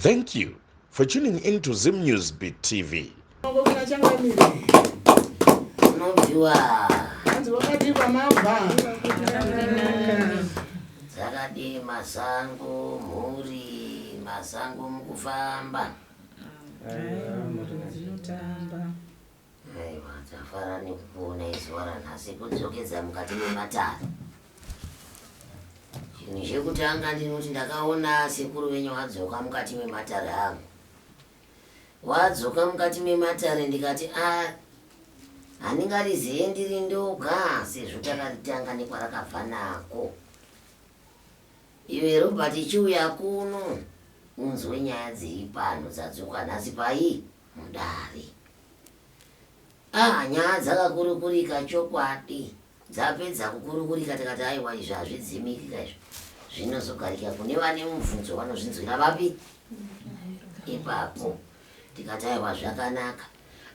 Thank you for tuning into Zim News Beat TV. Zakadi masango muri masango mukufamba aiwa tafara nekuona izuva ranhasi kudzokedza mukati mematare. Chinhu chekutanga ndinoti ndakaona sekuru venyu wadzoka mukati mematare angu. Wadzoka mukati mematare ndikati handingarizive ndiri ndoga sezvo takaritanga nekwarakabva nako. Iwe Robert chiuya kuno unzwe nyaya dziri pano dzadzoka nhasi pai mudare. Nyaya dzakakurukurika chokwadi. Dzapedza kukurukurika tikati aiwa izvi hazvidzimikika izvo zvinozogarika kune vane mubvunzo vanozvinzwira vapi ipapo. Tikati aiwa zvakanaka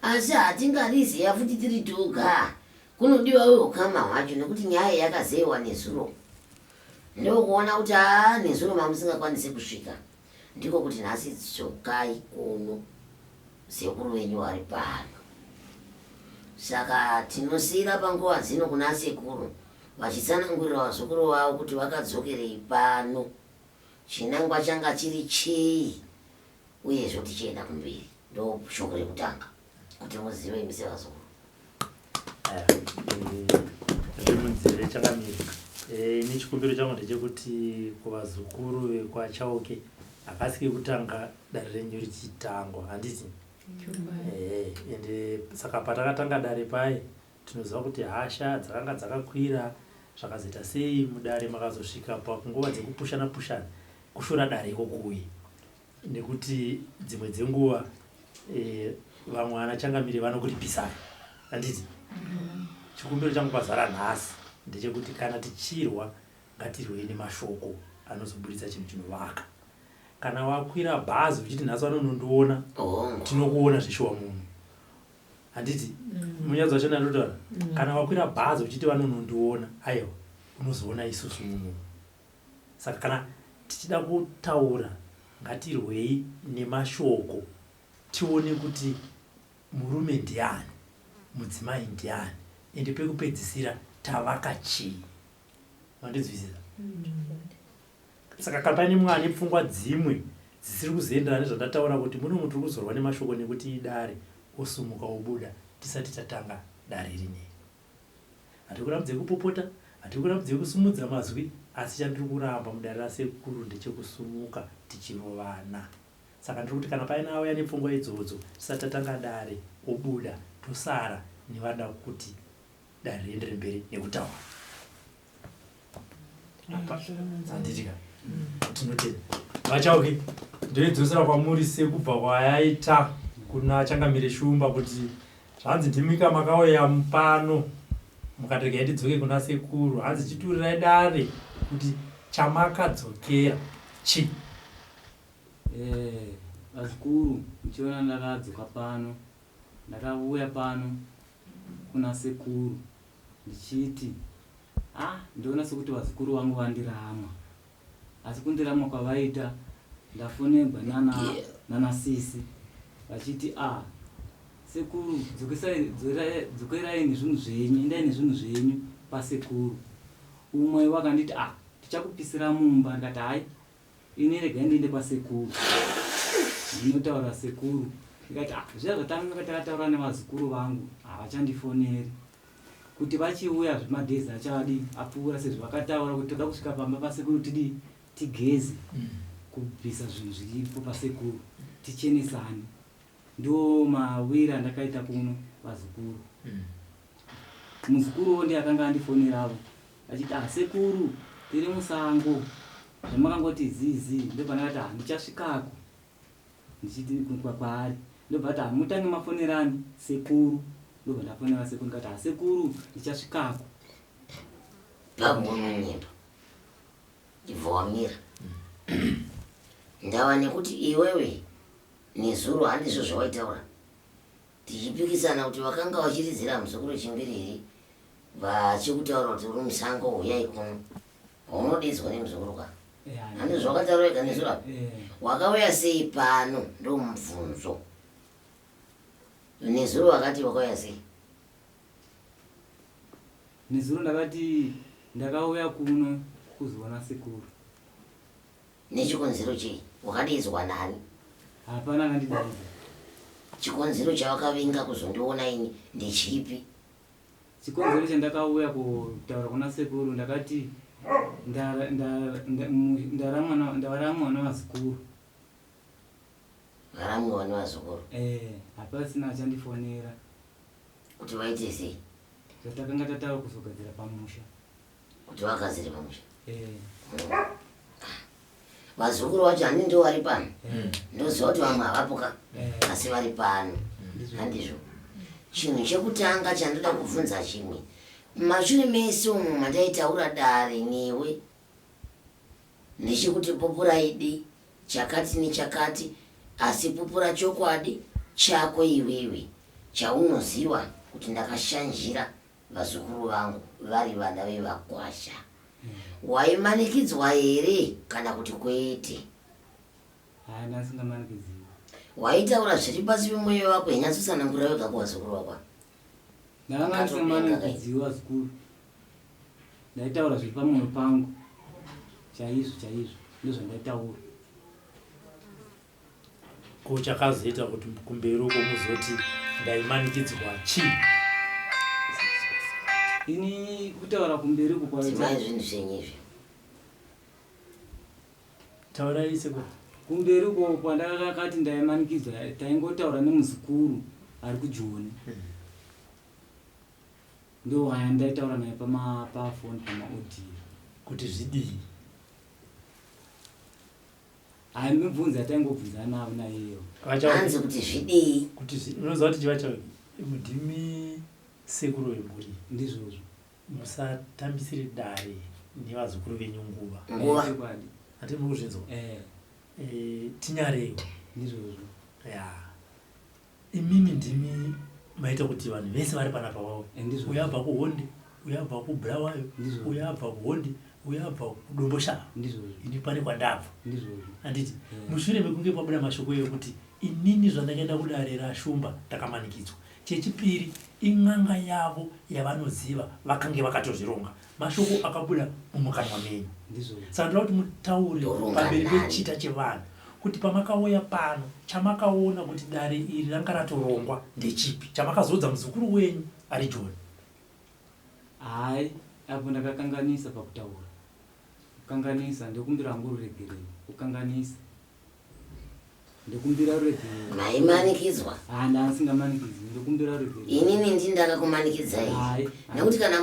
asi hatingariziva futi tiri toga. Kunodiwa ukama hwacho nekuti nyaya yakazeyiwa nezuro. Ndokuona kuti nezuro mamusingakwanisi kusvika ndiko kuti nhasi dzokai kuno sekuru venyu vari pano. Saka tinosiyira panguva dzino kuna sekuru vachitsanangurira vazukuru vavo kuti vakadzokerei pano, chinangwa changa chiri chii, uyezvo tichienda kumberi. Ndo shoko rekutanga kuti muzive imi sevazukuru. Munzire chakamira. Nechikumbiro changu ndechekuti kuvazukuru vekwachauke akasike kutanga dare renyu richitangwa, handiti? Ende saka patakatanga dare pai tinoziva kuti hasha dzakanga dzakakwira zvakazoita sei mudare makazosvika panguva dzekupushana pushana kushora dare ikokuyi, nekuti dzimwe dzenguva vamwe vanachangamire vanokuripisa, handiti? Chikumbiro changu pazara nhasi ndechekuti kana tichirwa ngatirwei nemashoko anozoburitsa chinhu chinovaka. Kana wakwira bhazi uchiti nhasi vanonondiona tinokuona zvishuwa munhu, handiti? Munyadzo wacho ndandotaura kana wakwira bhazi uchiti vanonondiona aiwa unozoona isusu munhu. Saka kana tichida kutaura ngatirwei nemashoko, tione kuti murume ndiani, mudzimai ndiani, ende pekupedzisira tavaka chii. Mandinzwisisa? Saka kana pane mumwe ane pfungwa dzimwe dzisiri kuzoenderana nezvandataura kuti muno muti uri kuzorwa nemashoko nekuti idare osumuka obuda tisati tatanga dare rineri. Hatiri kurambidze kupopota, hatiri kurambidze kusumudza mazwi, asi chandiri kuramba mudare rasekuru ndechekusumuka tichirovana. Saka ndiri kuti kana paine auya nepfungwa idzodzo tisati tatanga dare obuda tosara nevada kuti dare riendere mberi nekutaura. Handitika tinotenda vachauke ndoidzosera kwamuri sekubva kwayaita kuna changamire shumba kuti zvanzi ndimika makauya mupano mukati regai ndidzoke kuna sekuru, hanzi chiturirai dare kuti chamakadzokera chi. Vazukuru muchiona ndakadzoka pano, ndakauya pano kuna sekuru ndichiti ndiona sekuti vazukuru vangu vandiramwa, asi kundiramwa kwavaita ndafonebwa nana sisi vachiti sekuru dzokerai nezvinhu zvenyu, endai nezvinhu zvenyu pasekuru. Umwe wakanditi tichakupisira mumba. Ndati hai ini regai ndiende pasekuru ndinotaura sekuru. Ndikati zviya zvatanga takataura nevazukuru vangu havachandifoneri kuti vachiuya zvemadhezi achadi apfuura sezvo vakataura kuti toda kusvika pamba pasekuru tigeze kubvisa zvinhu zviripo pasekuru tichenesane. Ndo mawira ndakaita kuno vazukuru. Muzukuru ndiye akanga andifoneravo achiti sekuru tiri musango zvamakangoti zizi. Ndobva ndakati ndichasvikako ndichiti kwaari. Ndobva ati mutange mafonerani sekuru. Ndobva ndafonera sekuru ndikati sekuru ndichasvikako. Pamunonyemba ndibva wamira ndava nekuti iwewe nezuro handizvo zvawaitaura tichipikisana kuti vakanga vachiridzira muzukuru chimbiriri vachikutaura kuti uri musango uyai kuno. Unodedzwa nemuzukuru ka? handi zvakataura wega nezuro wakauya sei pano ndomubvunzo nezuro wakati wakauya sei nezuro ndakati ndakauya kuno kuzoona sekuru nechikonzero chii wakadizwa nani hapana kandidaidza chikonzero chawakavinga kuzondiona ini ndechipi chikonzero chandakauya kutaura kuna sekuru ndakati ndavara mwana wazukuru varamwe vane vazukuru hapasina achandifonera kuti vaite sei zvatakanga tataura kuzogadzira pamusha kuti vagadzire pamusha vazukuru vacho hani ndo vari pano ndoziva kuti vamwe havapoka asi vari pano handizvo chinhu chekutanga chandoda kubvunza chimwe mashure mese umu mandaitaura dare newe nechekuti pupuraidi chakati nechakati asi pupura chokwadi chako iwewe chaunoziva kuti ndakashanjira vazukuru vangu vari vana vevakwasha waimanikidzwa here kana kuti kwete haina singamanikidziwa waitaura zviri pasi pemwoyo wako henyatsotsanangurira wega kuvazukuru vakwa ndanga ndisamanikidziwa zukuru ndaitaura zviri pamwoyo pangu chaizvo ndozvandaitaura kuchakazoita kuti kumberi uko muzoti ndaimanikidzwa chii ini kutaura kumberi uko kwaimai zvinhu zvenyezvo taurai seko kumberi uko kwandakakati ndaimanikidzwa taingotaura nemuzukuru ari kujoni ndo waya ndaitaura naye pafoni pamaaudio kuti zvidii haimibvunza taingobvunza navo naiyo hanzi kuti zvidii kuti unoziva kuti chiva chavo ndimi sekuru wemhuri ndizvozvo musatambisire dare nevazukuru venyu nguva hati muri kuzvinzwa tinyarewo ndizvozvo ya imimi ndimi maita kuti vanhu vese vari pana pavavo uyabva kuhondi uyabva kubhurawayo uyabva kuhondi uyabva kudomboshava ini pane kwandabva handiti mushure mekunge pabuda mashoko ekuti inini zvandakaenda kudare rashumba ndakamanikidzwa chechipiri in'anga yavo yavanoziva vakange vakatozvironga mashoko akabuda mumukanwa menyu saka ndoda kuti mutaure pamberi pechita chevanhu kuti pamakauya pano chamakaona kuti dare iri ranga ratorongwa ndechipi chamakazodza muzukuru wenyu ari John hai apo ndakakanganisa pakutaura kukanganisa ndekumbira hangu ruregerero kukanganisa ndekumbira ruregerero maimanikidzwa ndasingamanikidzwi ndekumbira ruregerero inini ndi ndakakumanikidzai nekuti kana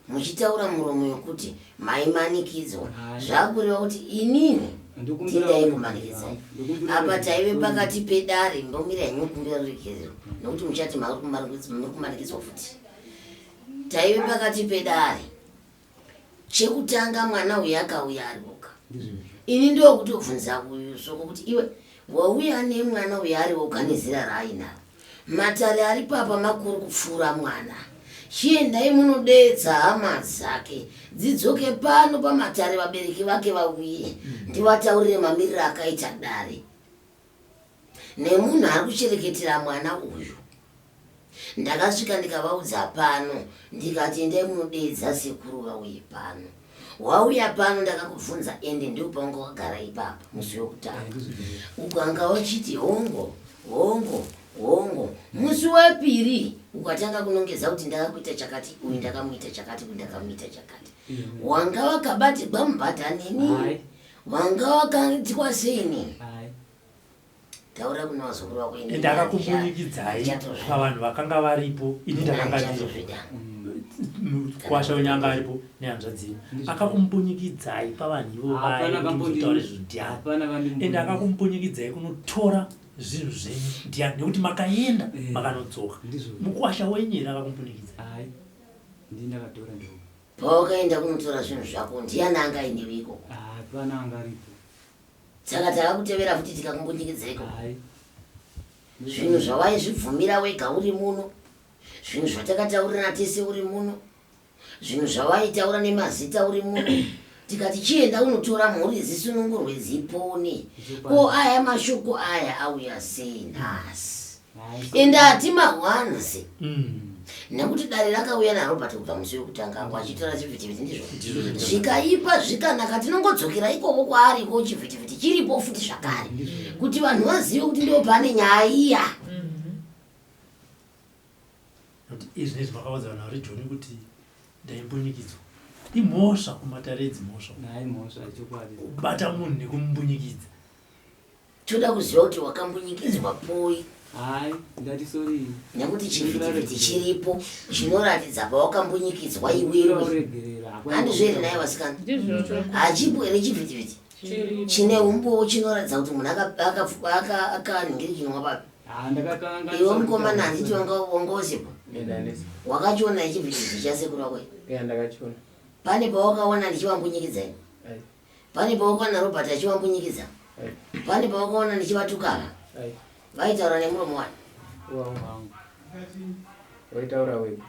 muchitaura muromo yokuti maimanikidzwa zvakureva kuti inini tindaikumanikidzai apa taive pakati pedare mbomira henyu kumbira ruregerero nekuti muchati muri kumanikidzwa futi taive pakati pedare chekutanga mwana uyu akauya ari woga ini ndokutobvunza uyu soko kuti iwe wauya nemwana uyu ari woga nezera raainaro matare ari papa makuru kupfuura mwana chiendai munodedza hama dzake dzidzoke pano pamatare vabereki vake vauye ndivataurire mamiriro akaita dare nemunhu ari kuchereketera mwana uyu ndakasvika ndikavaudza pano ndikati endai munodedza sekuru vauye pano wauya pano ndakakubvunza ende ndopaunga wagara ipapa musi wekutanga ukanga wachiti hongo musi wepiri ukatanga kunongedza kuti ndakakuita chakati uyu ndakamuita chakati uyu ndakamuita chakati wanga wakabatirwa mubhadha neni wanga wakaitwa seini taura kuna vazukuru vako ndakakumunikidzai pavanhu vakanga varipo ini ndakanga kwasha wenyanga aripo nehanzvadzini akakumbunyikidzai pavanhu ivo vaitaure zvinhu ndiani ende akakumbunyikidzai kunotora zvinhu zvenyu ndiani nekuti makaenda makanodzoka mukwasha wenyera akakumbunikidzai ndindakatora ndo paukaenda kunotora zvinhu zvako ndiani angaindiwe ikoko hapana anga aripo saka takakutevera futi tikakumbunyikidzeko zvinhu zvawaizvibvumira wega uri muno zvinhu zvatakataurira tese uri muno zvinhu zvawaitaura nemazita uri muno tikati chienda unotora mhuri zisunungurwe dzipone ko aya mashoko aya auya sei nhasi ende hatimahwanzi nekuti dare rakauya narobert kubva musi wekutanga wachitora chivhitivhiti ndizvo zvikaipa zvikanaka tinongodzokera ikoko kwaariko chivhitivhiti chiripo futi zvakare kuti vanhu vazive kuti ndo pane nyaya iya. izvi nezvi makavaudza vanhu vari joni kuti ndaimbunyikidzwa imhosva kumatare edzimhosva kubata munhu nekumumbunyikidzwa. toda kuziva kuti wakambunyikidzwa poi hai ngatisori nekuti chivhitivhiti chiripo chinoratidza pawakambunyikidzwa iwewe. handizveri naye vasikana hachipo here chivhitivhiti chine umbowo chinoratidza kuti munhu akanhingirikinwa papi. iwe mukomana handiti wanga usipo wakachiona ichivhitivhiti chasekuru wako pane pawakaona ndichivambunyikidzai pane pawakaona robert achivambunyikidza pane pawakaona ndichivatukana vaitaura nemuromo wani waitaura wega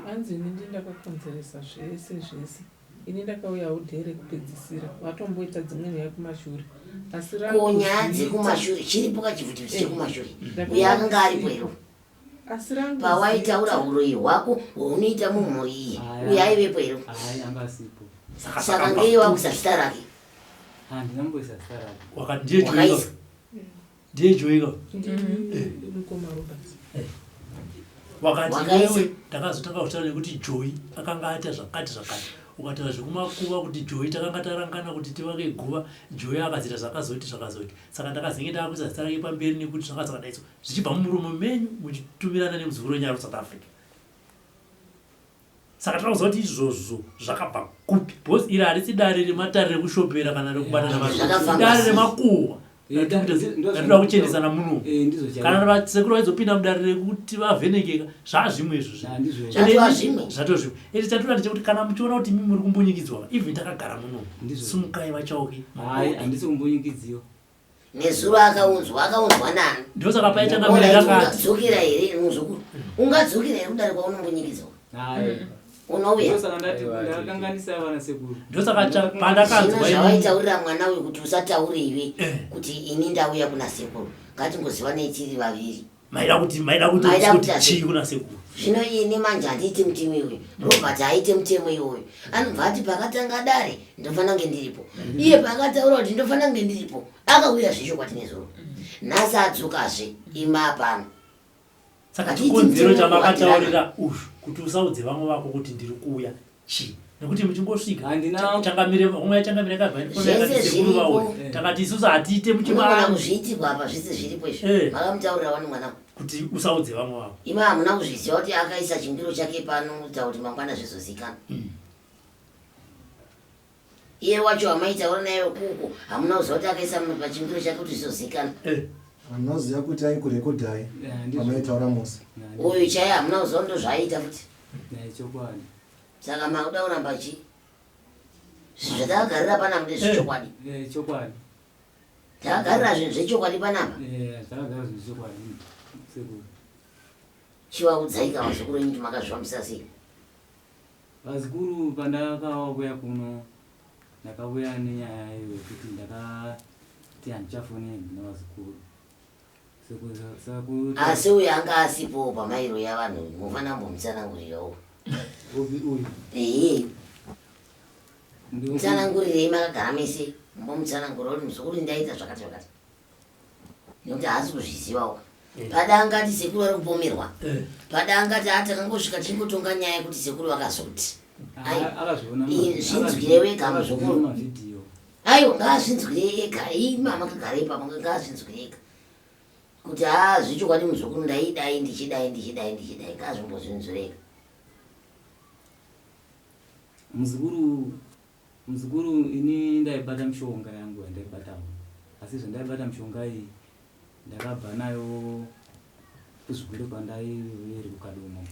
hanzi ini ndindakakonzeresa zvese ini ndakauya udhere kupedzisira watomboita dzimwe nyaya kumashure asi ko nyaya dzekumashure chiripo kachivhitivhiti chekumashure uye akanga aripo ero pawaitaura uroyi hwako hwaunoita mumhuri iyi uye aivepo ero saka ngei wakuisa zita rake wakati ndiye joika mukoma robert wakati wewe takazotanga kutaura nekuti joy akanga aita zvakati ukataura zvekumakuva kuti joy takanga tarangana kuti tivake guva joy akazita zvakazoti saka ndakazenge ndakuisa zita rake pamberi nekuti zvanga zvakadaitso zvichibva mumuromo menyu muchitumirana nemuzukuru wenyara South Africa. Saka tinoziva kuti izvozvo zvakabva kupi bhosi iri harisi dare rematare rekushopera kana rekubatana dare remakuhwa ratoda kuchenesa muno kana sekuru vaizopinda mudare rekuti vavhenekeka zvazvimwe izvozvo ende chatinoda ndechekuti kana muchiona kuti mimi muri kumbunyikidzwa even takagara muno simukai vachauke handisi kumbunyikidziwa nezuro akaunzwa nani ndosaka paichangamira yakati ungadzokera here muzukuru ungadzokera here kudare kwaunobunyikidzwa unouya ndosaka pandakanzwa zvavaitaurira mwana uyu kuti usataure iwe kuti ini ndauya kuna sekuru ngatingoziva netiri vaviri maida kuti chii kuna sekuru. zvino ini manje handiiti mutemo iwe robert aite mutemo iwoyo anobva ati pakatanga dare ndofanira kunge ndiripo iye pakataura kuti ndofanira kunge ndiripo akauya zvechokwati nezuro nhasi adzokazve imapano saka chikonzero chamakataurira uzvu kuti usaudze vamwe vako kuti ndiri kuuya chii nekuti muchingosvika changamire kabvasekuru vawe takati isusu hatiite muchimana kuzviitirwa apa zvese zviripo izvo makamutaurira wani mwanangu kuti usaudze vamwe vako ima hamuna kuzviziva kuti akaisa chimbiro chake pano kuita kuti mangwana zvizozikanwa iye wacho hamaitaura naye kuko hamuna kuziva kuti akaisa pachimbiro chake kuti zvizozikanwa anoziva kuti aikurekodhai pamaitaura musi uyu chaiye hamuna kuziva ndo zvaaita futi chokwadi saka makuda kuramba chii zvinhu zvatakagarira panapa ndezvechokwadi chokwadi takagarira zvinhu zvechokwadi panapa takagara zvinhu zvechokwadi chivaudzaika vazukuru enyu kuti makazvifambisa sei vazukuru pandakauya kuno ndakauya nenyaya yekuti ndakati handichafoneni navazukuru asi uyu anga asipo pamairo yavanhu mufana mbomutsanangurirawo mutsanangurirei makagara mese mbomutsanangurira kuti muzukuru ndaita zvakati nekuti haasi kuzvizivawo pada angati sekuru ari kupomerwa pada angati atakangosvika tingotonga nyaya yekuti sekuru vakazoti zvinzwire wega muzukuru aiwa ngaazvinzwire ega imama kagara ipapo ngaazvinzwire ega kuti zvichokwadi muzukuru ndaidai ndichidai ngaazvimbozvinzwire ega muzukuru ini ndaibata mishonga yangu yandaibatawo asi zvandaibata mishonga iyi ndakabva nayo kuzvigwere kwandairi kukadomo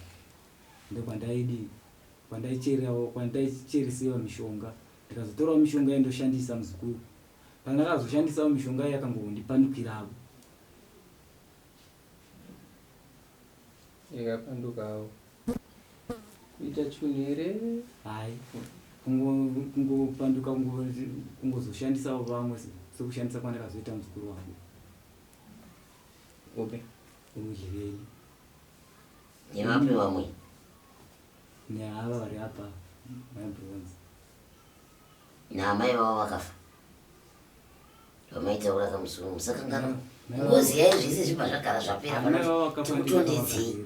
kwandaicheresiwa mishonga ndikazotorawo mishonga yandoshandisa muzukuru pandakazoshandisawo mishonga yakangondipandukirawo ikapandukawo kuita chunhu here hai kungopanduka kungozoshandisawo vamwe sekushandisa kwandakazoita muzukuru wangu Ope. umudleveli Nevapi vamwe? neava vari apa maibronze Naamai vavo vakafa. Vamaitaura kamusoro musakangana. Ngozi yaizvese zvibva zvagara zvapera kutondedzei.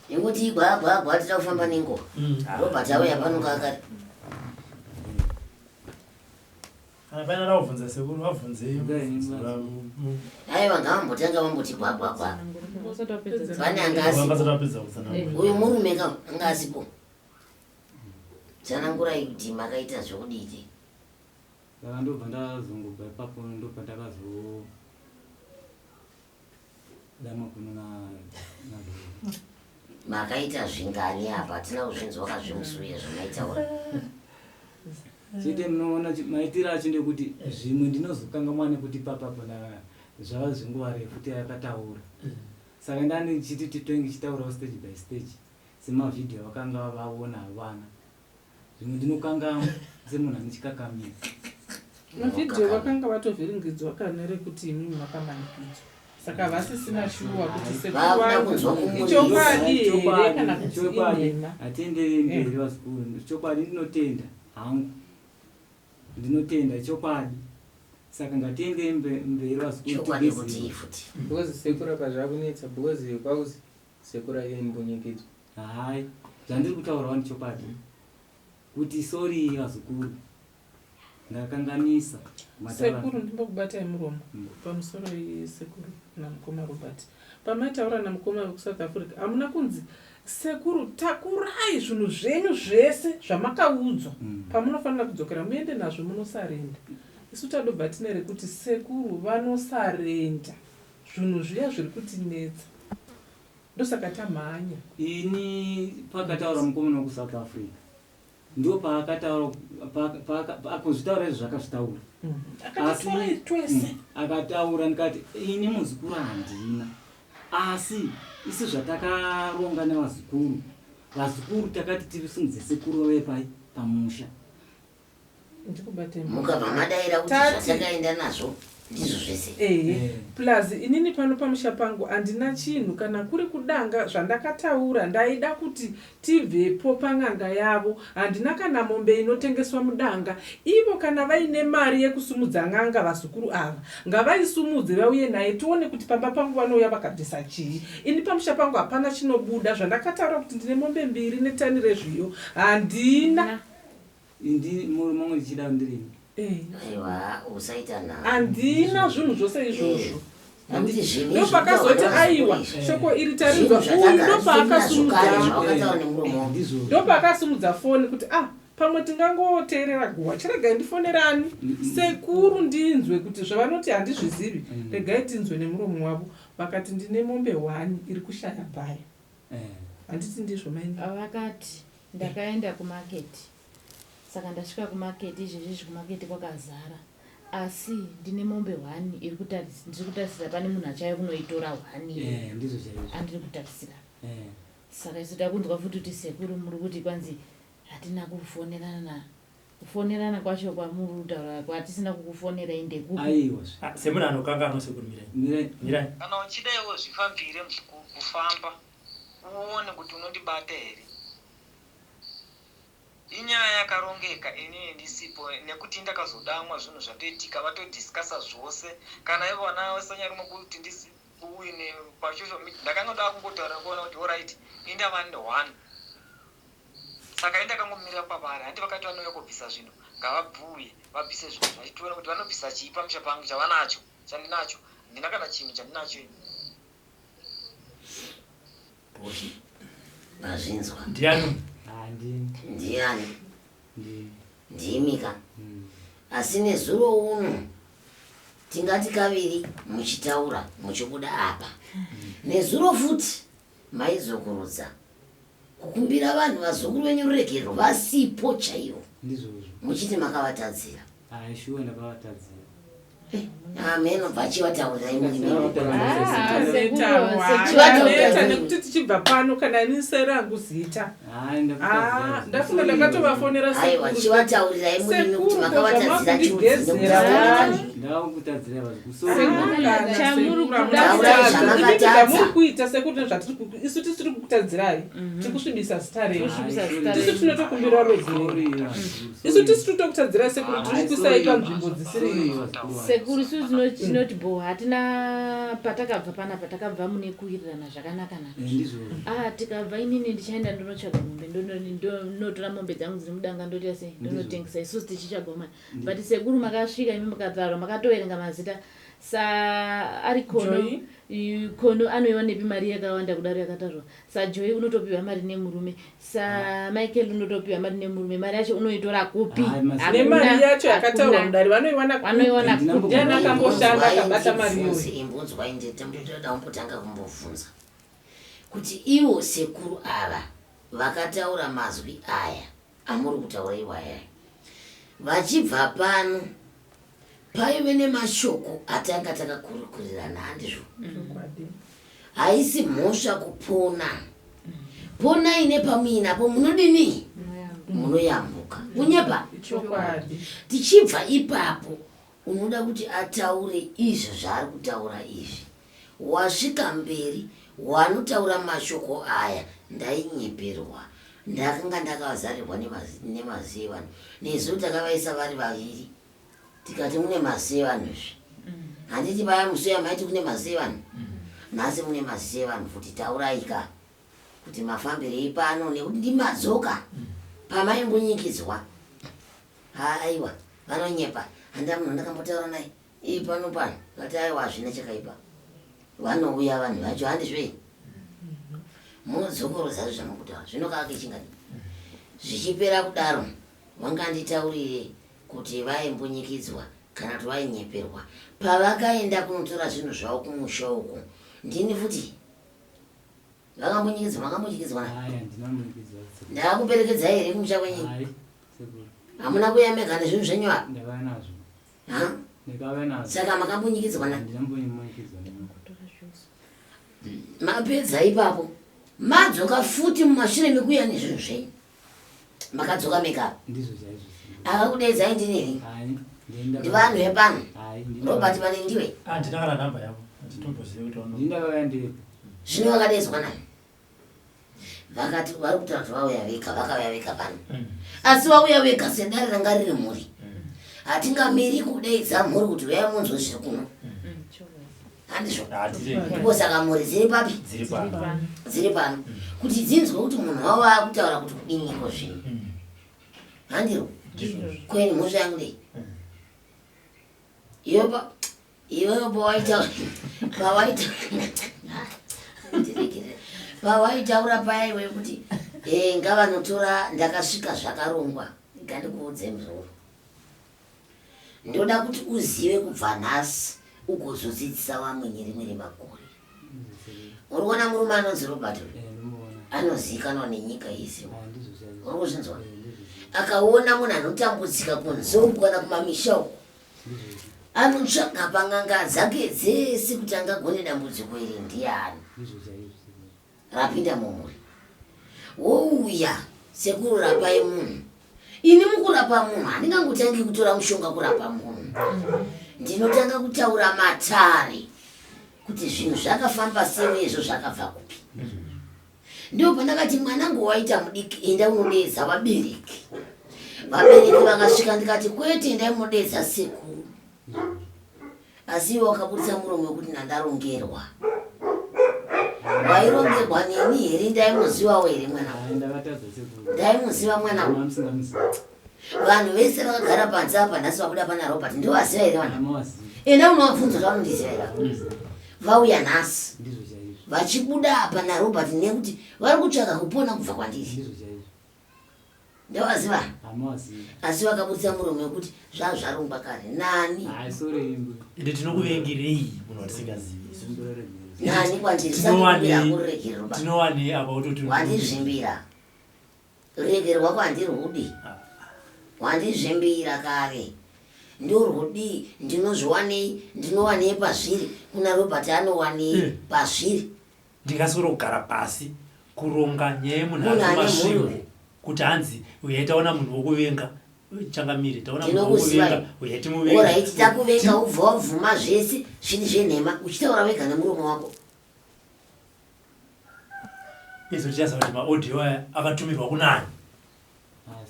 Nekuti igwagwa tira kufamba nengo. Robert auya panonga akati. Apana ravubvunza sekuru vabvunzei. Aiwa ngavambotanga vamboti gwagwagwa. Pane angasipo. Uyu murume angasipo. Chanangura kuti makaita zvokuditi. Saka ndobva ndazongobva ipapo ndobva ndakazodama kuno nazvo. Makaita zvingani apa hatina kuzvinzwa kazvimusuya zvamaitaura. Chete munoona maitiro acho ndekuti zvimwe ndinozokangamwa nekuti papapo zvava zvenguva refu tayakataura. Saka ndani chiti titoinge chitaurawo stage by stage semavhidhiyo vakanga vaona havana. Zvimwe ndinokangamwa semunhu ane chikakamiro. Mavhidhiyo vakanga vatovhiringidzwa kana rekuti imimi makamanikidzwa. Saka vasisina shuwa kuti sekuru chokwadi here kana kuti inhema. Atenderi mberi vazukuru. Chokwadi ndinotenda hangu. Ndinotenda chokwadi. Saka ngatiende mberi vazukuru. Chokwadi kuti futi. Because sekura pazvakunetsa because kwauzi sekura iye mbunyikidzwa. Hai. Zvandiri kutaurawo ndichokwadi. Kuti sorry vazukuru. Ndakanganisa. Sekuru ndimbokubatai muromo pamusoro sekuru namukoma Robert. Pamaitaura namukoma wekusouth Africa hamuna kunzi sekuru takurai zvinhu zvenyu zvese zvamakaudzwa pamunofanira kudzokera muende nazvo munosarenda. Isu tadobva tine rekuti sekuru vanosarenda zvinhu zviya zviri kutinetsa. Ndosaka tamhanya. Ini pakataura mukoma wekusouth Africa. Ndo paakataura akuzvitaura izvo zvakazvitaura. Akataura ndikati ini muzukuru handina. Asi isu zvatakaronga nevazukuru. Vazukuru takati tisimudze sekuru wepai pamusha. Ndikubatai. Mukabva madaira kuti zvatakaenda nazvo ndizvo zvese. Plus inini pano pamusha pangu handina chinhu kana kuri kudanga zvandakataura ndaida kuti tibvepo pang'anga yavo. Handina kana mombe inotengeswa mudanga. Ivo kana vaine mari yekusumudza ng'anga vazukuru ava ngavaisumudze vauye naye tione kuti pamba pangu vanouya vakabvisa chii. Ini pamusha pangu hapana chinobuda zvandakataura kuti ndine mombe 2 netani rezviyo handina. Indi mumwe ndichida ndirimi. Aiwa usaita na. Handina zvinhu zvose izvozvo. Nekuti zvinhu ndopakazoti aiwa shoko iri tarinzwa ndopakasumudza foni kuti pamwe tingangoteerera guwa chiregai ndifonerani sekuru ndinzwe kuti zvavanoti handizvizivi regai tinzwe nemuromo wavo. Vakati ndine mombe 1 iri kushaya bhaya. Handiti ndizvo maini. Vakati ndakaenda kumaketi. Saka ndasvika kumaketi izvezvi kumaketi kwakazara. Asi ndine mombe 1 iri kutarisira pane munhu achayo kunoitora 1. Ndizvo chaizvo. Andiri kutarisira. Saka isu takunzwa futi kuti sekuru muri kuti kwanzi hatina kufonerana kwacho kwamuri kutaura kwatisina kukufonera inde kupi. Aiwa. Semunhu anokanganwa sekuru Mirai. Kana uchidaiwo zvifambire kufamba uone kuti unondibata here. Inyaya yakarongeka inini ndisipo nekuti ndakazodamwa zvinhu zvatoitika vatodiscussa zvose kana ivo vana vasanyari mukuti ndisi uine pasocial media ndakangoda kungotaura kuona kuti alright indava ndi 1. Saka indakangomira pavari handi vakati vanouya kubvisa zvinhu ngavabhuye vabvise zvinhu zvachitiona kuti vanobvisa chii pamusha pangu chavanacho chandinacho ndina kana chinhu chandinacho ini. Mazvinzwa. Ndiani? Ndiani? Ndimika. Asi nezuro uno tingati kaviri muchitaura muchikuda apa. Nezuro futi maizokurudza kukumbira vanhu vazukuru venyu ruregerero vasipo chaivo. Ndizvozvo. Muchiti makavatadzira. Shuwa ndakavatadzira. ameno vachivataurira Neta nekuti tichibva pano kana ini serangu zita. Ndafunga ndakatovafonera aiwa chivataurira imwe kuti makavatadzira chamuri kuita sekuti isu tisiri kukutadzirai tikusvibisa zita renyu tisu tinotokumbira rudziro isu tisi totokutadzirai sekuti tiri kusai panzvimbo dzisiri sekuru isu tinoti bo hatina patakabva pana patakabva mune kuwirirana zvakanaka naka tikabva inini ndichaenda ndonotsvaga mombe ndonotora mombe dzangu dziri mudanga ndoti sei ndonotengesa isusu tichichagoma but sekuru makasvika imi mukataura makatoerenga mazita ari kono anoiwanepi mari yakawanda kudaro yakatarwa saJoy unotopiwa mari nemurume saMichael unotopiwa mari nemurume mari yacho unoitora kupi nemari yacho yakataurwa mudare vanoiwana kupi akamboshanda akabata mari yose imbunzwa indetembotoda umbotanga kumbobvunza kuti ivo sekuru ava vakataura mazwi aya amuri kutaura iwaya vachibva pano paive nemashoko atanga takakurukurirana handizvo haisi mhosva kupona ponai nepamuinapo munodini munoyambuka munyepa tichibva ipapo unoda kuti ataure izvo zvaari kutaura izvi wasvika mberi wanotaura mashoko aya ndainyeperwa ndakanga ndakavazarirwa nemaziye vanhu nezu takavaisa vari vaviri tikati mune maziye vanhuzvi handiti vaya musoya maiti kune maziye vanhu nhasi mune maziye vanhu futi tauraika kuti mafambire ipano nekuti ndimadzoka pamaimbunyikidzwa aiwa vanonyepa handa munhu ndakambotaura naye ipano pano kati aiwa hazvina chakaipa vanouya vanhu vacho handizve munodzokoroza zvamukutaura zvinokaka chingani zvichipera kudaro wanganditaurire kuti vaimbunyikidzwa kana kuti vainyeperwa pavakaenda kunotora zvinhu zvavo kumusha uku ndini futi vakambunyikidzwa makambunyikidzwa ndakakuperekedzai here kumusha kwenyu hamuna kuyamega nezvinhu zvenyu apa saka makambunyikidzwa na mapedza ipapo madzoka futi mumashure mekuya nezvinhu zvenyu makadzoka mekapa akakudedzai ndinini ndivanhu vepano Robert vane ndiwe ndinakana namba yavo zvino vakadedzwa nani vakati vari kutaura kuti vauya vega vakauya vega pano asi vauya vega sedare ranga riri mhuri hatingamiri kudeidza mhuri kuti uyai munzwe zviri kuno handizvo ndipo saka mhuri dziri papi dziri pano kuti dzinzwe kuti munhu wavo akutaura kuti kudiniko zvino handiro kweni mhosva yangu dei iweyo pawaitaura payaiwe kuti ngavanotora ndakasvika zvakarongwa ngandikuudze mzoro ndoda kuti uzive kubva nhasi ugozodzidzisa vamwe rimwe remakore uri kuona murume anonzi Robert anozivikanwa nenyika izi uri kuzvinzwa akaona munhu anotambudzika kunzou kana kumamisha uko anotsvaga panganga dzake dzese kuti angagone dambudziko iri ndiani rapinda mumuri wouya sekuru rapai munhu ini mukurapa munhu handingangotangi kutora mushonga kurapa munhu ndinotanga kutaura matare kuti zvinhu zvakafamba sei izvo zvakabva kupi ndipo pandakati mwanangu waita mudiki enda unodedza vabereki vakasvika ndikati kwete endai munodedza sekuru asi iwe wakabudisa muromo wekuti ndandarongerwa wairongerwa nini here ndaimuzivawo here mwana ndaimuziva mwana vanhu vese vakagara panze apa nhasi vabuda pana Robert ndovaziva here vana ena unovabvunza vamundiziva here vauya nhasi vachibuda apa naRobert nekuti vari kutsvaga kupona kubva kwandiri ndovaziva asi vakabudisa muromo wekuti zvazvarongwa kare nani ende tinokuvengerei munhu watisingazivi nani kwandiri tinowane apa utoti wandizvimbira regerwa kwandiri hudi wandizvimbira kare ndorwodii ndinozviwanei ndinowanei pazviri kuna Robert anowanei pazviri ndingasoro kugara pasi kuronga nyaya yemunhu masvingo kuti hanzi uye taona munhu wokuvenga changamiri taona munhu wokuvenga uye timuvenga oraiti takuvenga ubva wabvuma zvese zvini zvenhema uchitaura wega nemuromo wako izvo tichaziva kuti maaudio aya akatumirwa kunani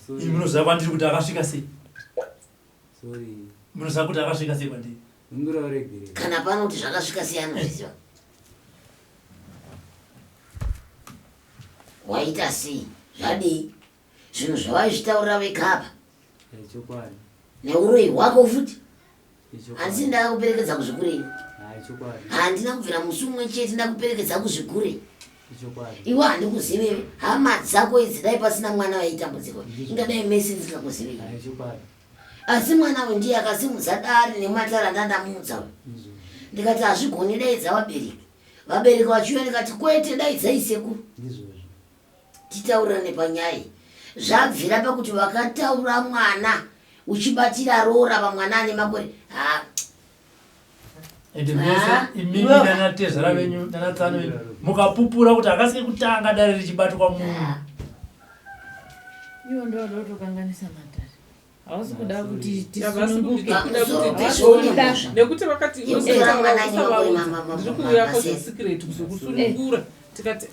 imi munoziva kwandiri kuti akasvika sei munoziva kuti akasvika sei kwandiri kana pano kuti zvakasvika sei anozviziva waita sei zvadii zvinhu zvavaizvitaurira vekapa neuroyi hwako futi handisi ndakakuperekedza kuzvikurei handina kubvira musi umwe chete ndakuperekedza kuzvikurei iwe handikuzivevi hama dzako idzi dai pasina mwana waitambudziko ingadai mese ndisingakuzivevi asi mwana we ndiye akasimudza dari nematara ndandamudza ndikati hazvigoni daidza vabereki vachiuya ndikati kwete daidzai sekuru titaurirane panyaya zvabvira pakuti vakataura mwana uchibatira rora pamwana ane makore imimi nanatezera venyu nanatsano venyu mukapupura kuti akasike kutanga dare richibatwa munhu iwo ndodotokanganisa matari hausi kuda kuti nekuti vakati ndiri kuuya kozesecret kuzokusunungura tikati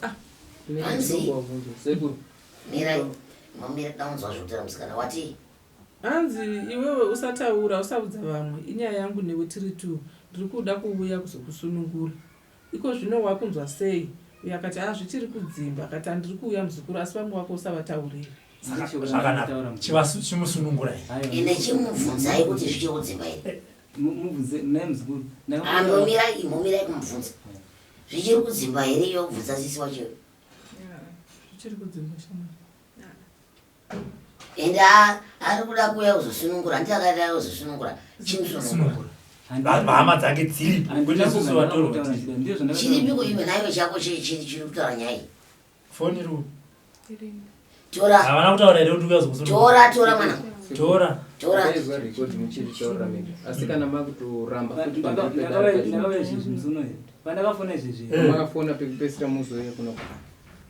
hanzi iwewe usataura usaudza vamwe inyaya yangu newe tiri tu ndiri kuda kuuya kuzokusunungura iko zvino wakunzwa sei uye akati zvichiri kudzimba akati handiri kuuya muzukuru asi vamwe wako usavataurira zvakanaka chimusunungurai ine chimubvunzai kuti zvichiri kudzimba here momirai kumubvunza zvichiri kudzimba here iyo kubvunza sisi wacho zvichiri kudzimba ende ari kuda kuuya kuzosunungura nditi akaita kuzosunungura chimusunungura hama dzake dziripo chiripiko iwe naiwe chako chiri kutaura nyaya foni ru havana kutaura here kuti uyazokusunungura tora mwana tora record muchizvitaura mega asi kana makutoramba futi pandakafona izvezvi makafona pekupesira muzoya kuno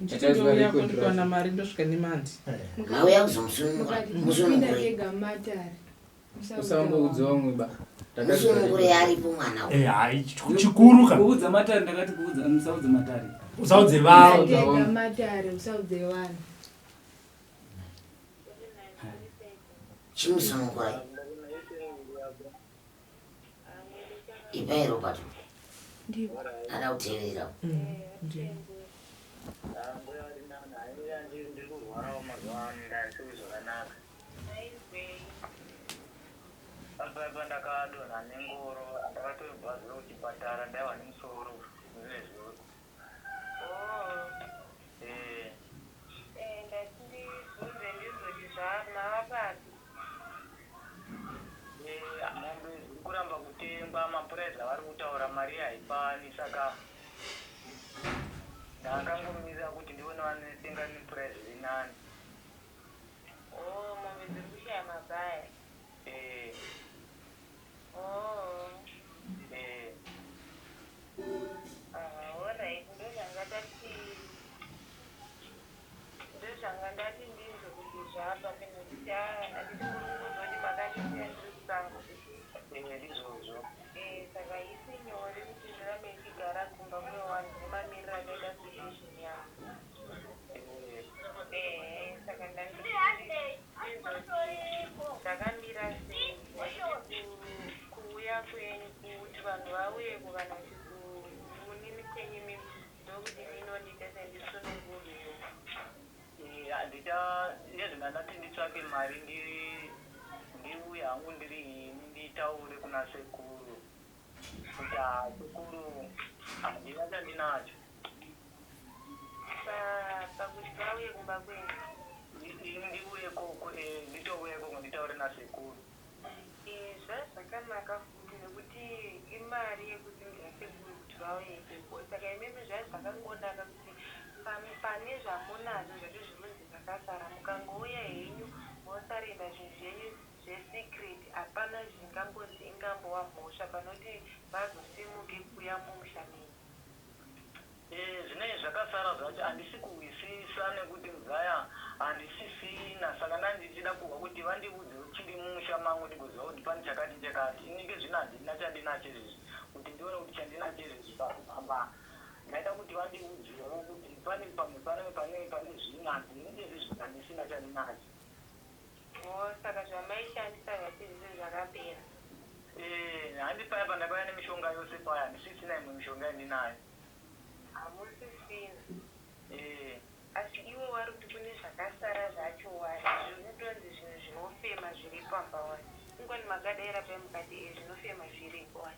ndichitiyako ndikawana mari ndosvika nemandi mauya kuzomusunungura usamboudza vamwe ba musunungure aripo mwana hai chikuru ka kuudza matari ndakati kuudza musaudze matari usaudze vavo chimusunungura ipai Robert ada kuteerera ndakadonha nengoro ndakatorwa zviro kuchipatara ndaiwa nemusoro nezviro ndatindibvunze ndizoti zvamavapati mombe ziri kuramba kutengwa mapuraizi avari kutaura mari haipani saka ndakangomirira kuti ndione vanotenga nepuraizi rinani mombe dziri kushaya mabhaya alright ndozvanga ndati ndizvo kuti zvapa penokuti handitikurukuzoti makandisiya ndiri kusango ndizvozvo saka isi nyore kuti ndirambe ndichigara kumba mune vanhu nemamiriro akaita situation yangu saka ndandizoti ndakamira sei kuuya kwenyu kuti vanhu vauyeko kana kuti kunini kwenyimi ndokuti minondiita sendisununguriwo ndezvingandati nditsvake mari ndiuye hangu ndiri ini nditaure kuna sekuru kuti sekuru handina chandinacho pakuti vauye kumba kwenyu ndiuyeko nditouyeko nditaure nasekuru zvakanaka futi nekuti imari yekuti ndasekuru kuti vauye ikeko saka imimi zvazvakangonaka kuti pane zvamunazvo zvati zvinonzi zvakasara mukangouya henyu mosarenda zvinhu zvenyu zvesecret hapana zvingambonzi ingambova mhosva panoti vazosimuke kuya mumushameni. Zvinenge zvakasara zvacho handisi kuwisisa nekuti muzaya handisisina saka ndandichida kuva kuti vandiudze uchiri mumusha mangu ndikuziva kuti pane chakati inenge zvino handina chandinacho izvezvi kuti ndione kuti chandinacho izvezvi pakupamba ndaida kuti vandiudzewo kuti pane zvino handinenge izvezvi handisina chandinacho. Saka zvamaishandisa zvachizvizvo zvakapera. Handipaya pandakauya nemishonga yose paya handisisina imwe mishonga yandinayo. Hamusisina. Asi iwe wari kuti kune zvakasara zvacho wari zvinotonzi zvinhu zvinofema zviri pamba wari ungoni makadaira pemukati zvinofema zviripo wari.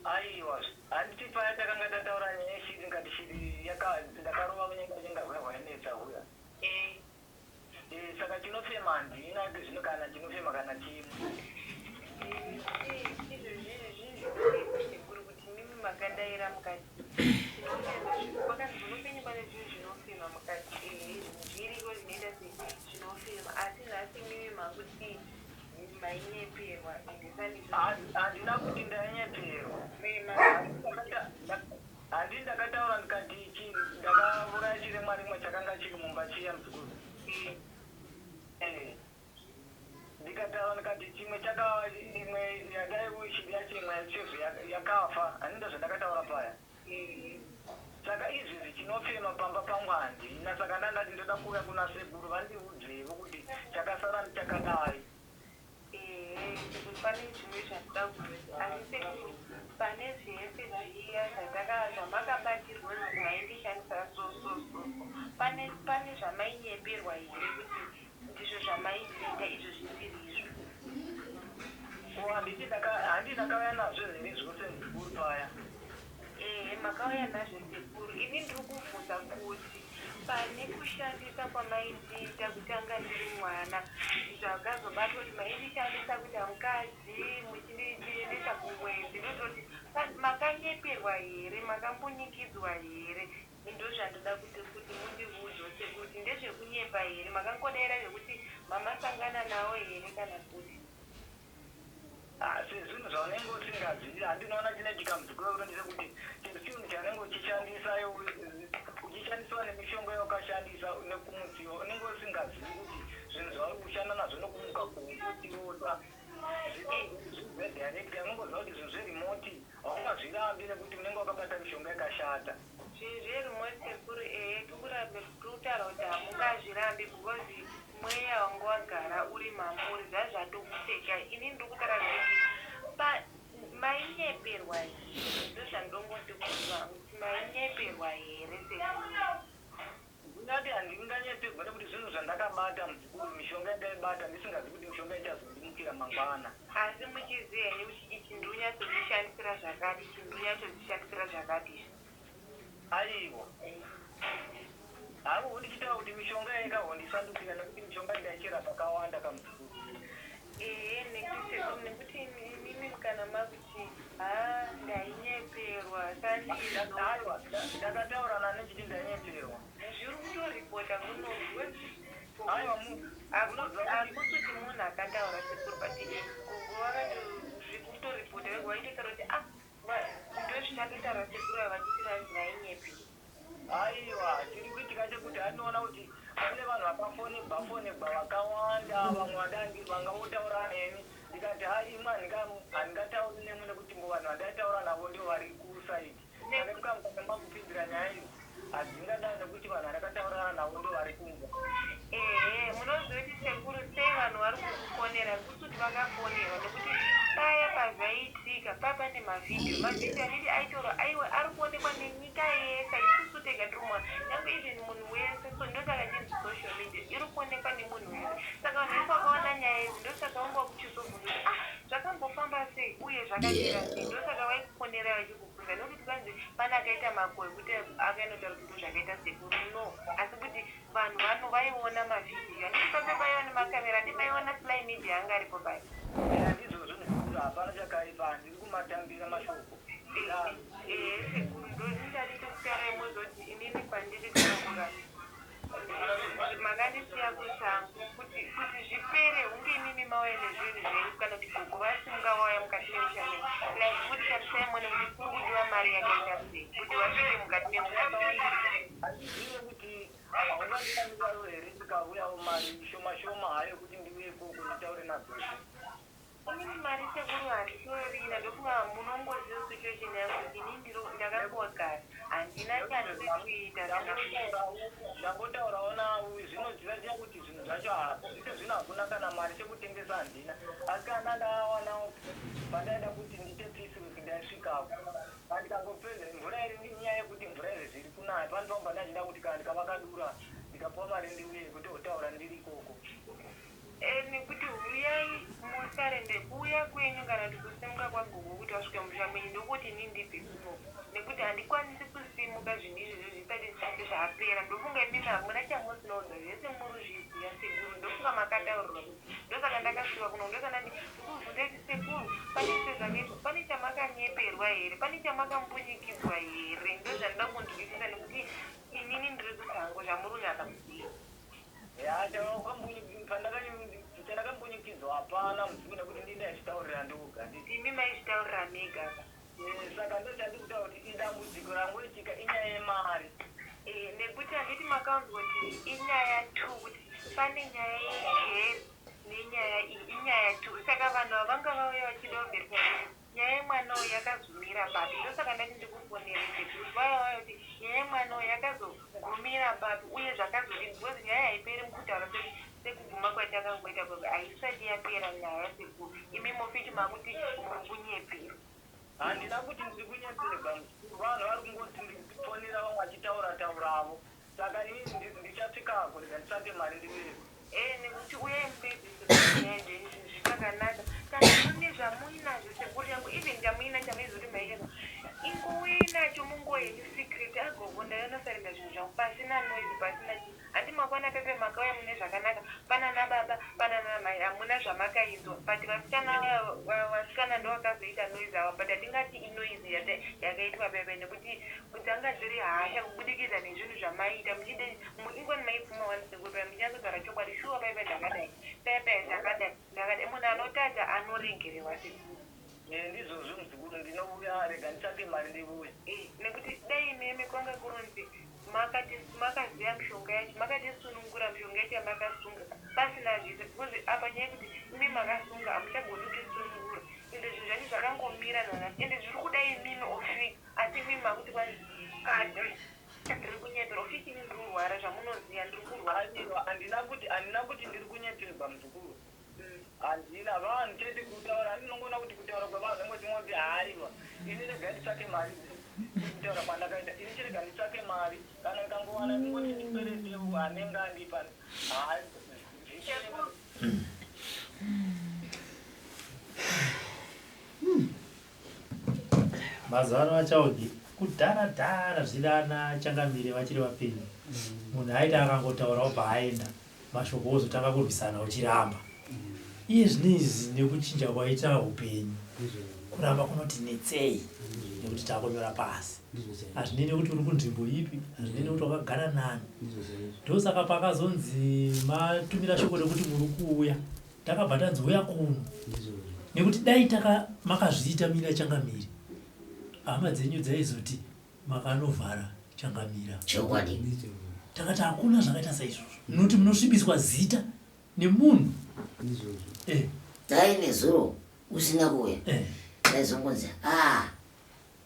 Aiwa handiti paya takanga tataura nyaya yeshiri ngati shiri ndakarova kunyenga hwainetsa huya. Saka chinofema handina zvino kana chinofema kana chimwe. Kuri kuti mimi makadaira mukati zvinopenyekwa nezvinhu zvinofema mukati zviriko zvinoita zvinofema asi nhasi mimi makuti mainyeperwa handina kuti ndainyeperwa handi ndakataura ndikati ndakauraya chiremwa rimwe chakanga chiri mumba chiya muzukuru ndikataura ndikati chimwe imwe yadaiuishiri chimwe chezu yakafa handinda zvandakataura paya. Saka izvezvi chinofema pamba pamwandi nasaka ndandati ndoda kuuya kuna sekuru vandiudzevo kuti chakasara ndichakadai. Pane zvimwe zvandida kuziva asi sekuru pane zvese zviya zvamakabatirwa zvaindishandisa pane zvamainyeperwa here kuti ndizvo zvamaiita izvo zvisiri izvo. Handi ndakauya nazvo zviri zvose zvikuru paya. Makauya nazvo sekuru ini ndiri kubvunza kuti pane kushandisa kwamaindiita kutanga ndiri mwana zvakazobatwa kuti maindishandisa kuita mukadzi muchindiendesa kumwedzi ndototi makanyeperwa here makambunyikidzwa here ndo zvandoda kuti mundiudze kuti ndezvekunyepa here makangodera zvekuti mamasangana nawo here kana kuti sezvinhu zvaunenge usingazivi handinoona chinetika muzukuru kurondisa kuti chinhu chanenge uchishandiswa nemishonga yaukashandisa nekumudziwa unenge usingazivi kuti zvinhu zvauri kushanda nazvo nokumuka kuutiota zvibhedharekt anongoziva kuti zvinhu zverimoti haungazvirambi nekuti unenge wakabata mishonga yakashata. Zvinhu zverimoti sekuru tukurape kutaura kuti hamungazvirambi because mweya wanga wagara uri mamuri zvazvatokuteka ini ndiri kutaura kuti mainyeperwa here ndo zvandongoti kuziva kuti mainyeperwa here sekuru. Ndati handinganyeperwa nekuti zvinhu zvandakabata muzukuru mishonga yandaibata ndisingazivi kuti mishonga ichazondimukira mangwana. Asi muchiziva here kuti ichi ndinyatsozvishandisira zvakati ichi ndinyatsozvishandisira zvakati. Aiwa havo ndichitaura kuti mishonga yaikahondisandukira nekuti mishonga indaichera pakawanda kamuzukuru. Nekuti mimi kana makuti ndainyeperwa aiwa ndakataurana nechiti ndainyeperwa zviri kutoripota munozwe aiwa akuti munhu akataura sekuru pati wakati kutoripota wega waitotara kuti ndozvichakataura sekuru avachitira ndainyepi. Aiwa chiri kuitika chekuti anoona kuti kune vanhu vakafonebva vakawanda vamwe vangautaura neni ndikati imwe handingatauri nemwe nekuti vanhu vandaitaura navo ndio vari kusaidi saka tikamukana makupindira nyaya idzi hadzingadai nekuti vanhu vandakataurana navo ndio vari kunga. Munoziva kuti sekuru sei vanhu vari kukufonera kuti vakafonerwa nekuti paya pazvaiitika papane mavhidhiyo aniti aitora aiwa ari kuonekwa nenyika yese isusu tega ndirumwa nyange even munhu wese so ndosaka chinzi social media iri kuonekwa nemunhu wese saka vanhu vese vakaona nyaya idzi ndosaka vanga kuchizobvunza kuti zvakambofamba sei uye zvakachira sei ndosaka vaikufonera vachikubvunza nokuti kanzi pane akaita makore kuti akainotaura kuti zvakaita sekuru no asi kuti vanhu vaiona mavhidhiyo andipape vaiva nemakamera ndivaiona fly media anga aripo pai ndizvo zvinhu hapana chakaipa handiri kumatambira mashoko. Sekuru ndozvindadito kutaura imwezoti inini kwandiri kurakura makandisiya kusangu kuti zvipere hunge inini mauya nezvinhu zvenyu kana kuti gogo vasimuka wauya mukati memushameni like kuti chatisayamone kuti kuri kudiwa mari yakaita sei kuti vasvike mukati memuaizive kuti haungatangawo here tikauyawo mari shoma shoma hayo kuti ndiuye koko nditaure nadzo inini mari sekuru handitorina ndofunga munongoziva situation yangu inini ndakapiwa kare handina chandiri kuita ndangotaurawo nawo zvinoziva chiya kuti zvinhu zvacho hazvito zvino hakuna kana mari chekutengesa handina asi kana ndawanawo pandaida kuti ndiite pisi ndasvikapo andikangopedza mvura iri ndinyaya yekuti mvura iri zviri kunaya pandomba ndachida kuti kana ndikavakadura ndikapuwa mari ndiuye kuti otaura ndiri ikoko nekuti uyai musarende kuuya kwenyu kana kuti kusimuka kwagogo kuti vasvike mushamenyi ndokuti ini ndibve kuno nekuti handikwanisi kusimuka zvinhu izvizvo zvisati zvisati zvapera ndofunga imimi hamuna chamusinoudza zvese muruzviziya sekuru ndofunga makataurirwa kuti ndosaka ndakasvika kuno ndosana ndikubvunza kuti sekuru pane sezvakaitwa pane chamakanyeperwa here pane chamakampunyikidzwa here ndozvandida kundikisisa nekuti inini ndiri kutsango zvamurunyaka kuziva chandakambunyikidzwa hapana muziki nekuti ndindaizvitaurira ndoga imi maizvitaurira nega saka ndochandiri kutaura kuti idambudziko rangoitika inyaya yemari nekuti handiti makaunzwa kuti inyaya tu kuti pane nyaya yegeri nenyaya iyi inyaya tu saka vanhu vavanga vauya vachida kubveresa nyaya yemwanawo yakazumira papi ndosaka ndati ndikufonere kuti vaya kuti nyaya yemwanawo yakazogumira papi uye zvakazodini because nyaya haiperi mukutaura sekuguma kwachakangoita kuti haisati yapera nyaya sekuru imi mofiti makuti muri kunyepera handina kuti ndiri kunyeperwa vanhu vari kungoti ndifonera vamwe vachitaura-tauravo saka ini ndichatsikako ndikanditsvake mari ndiwiri nekuti uyai mupedzisezvinyaendeni zvichakanaka kana mune zvamuinazvo sekuru yangu even ndamuina chamaizoti maiyeza ingouyai nacho mungoyenyu secret agogo ndayonosarenda zvinhu zvangu pasina noise pasina chii handi makwana pepe makauya mune zvakanaka pana nababa pana namai hamuna zvamakaizwa but vasikana ndovakazoita noise ava but hatingati inoise yakaitwa pepe nekuti dzanga dziri hasha kubudikidza nezvinhu zvamaita muchide ingoni maipfuma wanisekuru muchazogara chokwadi shuwa pepe ndakadai pepe ndakadai munhu anotadza anoregerewa sekuru ndizvozvo muzukuru ndinouya rega nditsvake mari ndiuye nekuti dai meme kwanga kurunzi makaziya mishonga yacho makatisunungura mishonga yacho yamakasunga pasina zvise because apa nyaya yekuti imi makasunga hamuchagoni kutisunungura ende zvinhu zvacho zvakangomira nanasi ende zviri kudai mimi ofika asi mimi makuti ndiri kunyepera ofiki ini ndiri kurwara zvamunoziya ndiri kurwara handina kuti ndiri kunyeperwa muzukuru handina vanhu chete kutaura handinongona kuti kutaura kwevanhu nengoti haiwa ini rega nditsvake mari kutaura kwandakaita ini chirega nditsvake mari kana ikangowana ningoti ndiperesewo anenge andipa mazuva ano achaugi kudhara zviri ana changamire vachiri vapenyu munhu aiti akangotaura obva aenda mashoko ozotanga kurwisana uchiramba iye zvinezvi nekuchinja kwaita upenyu kuramba kunoti netsei nekuti takunyora pasi hazvinei kuti uri kunzvimbo ipi hazvinei kuti wakagara nani ndosaka pakazonzi matumira shoko rekuti muri kuuya takabva tanzouya kuno nekuti dai makazviita mira changamiri hama dzenyu dzaizoti makanovhara changamira chokwadi takati hakuna zvakaita saizvozvo nokuti munosvibiswa zita nemunhu dai nezuro usina kuuya daizongonzi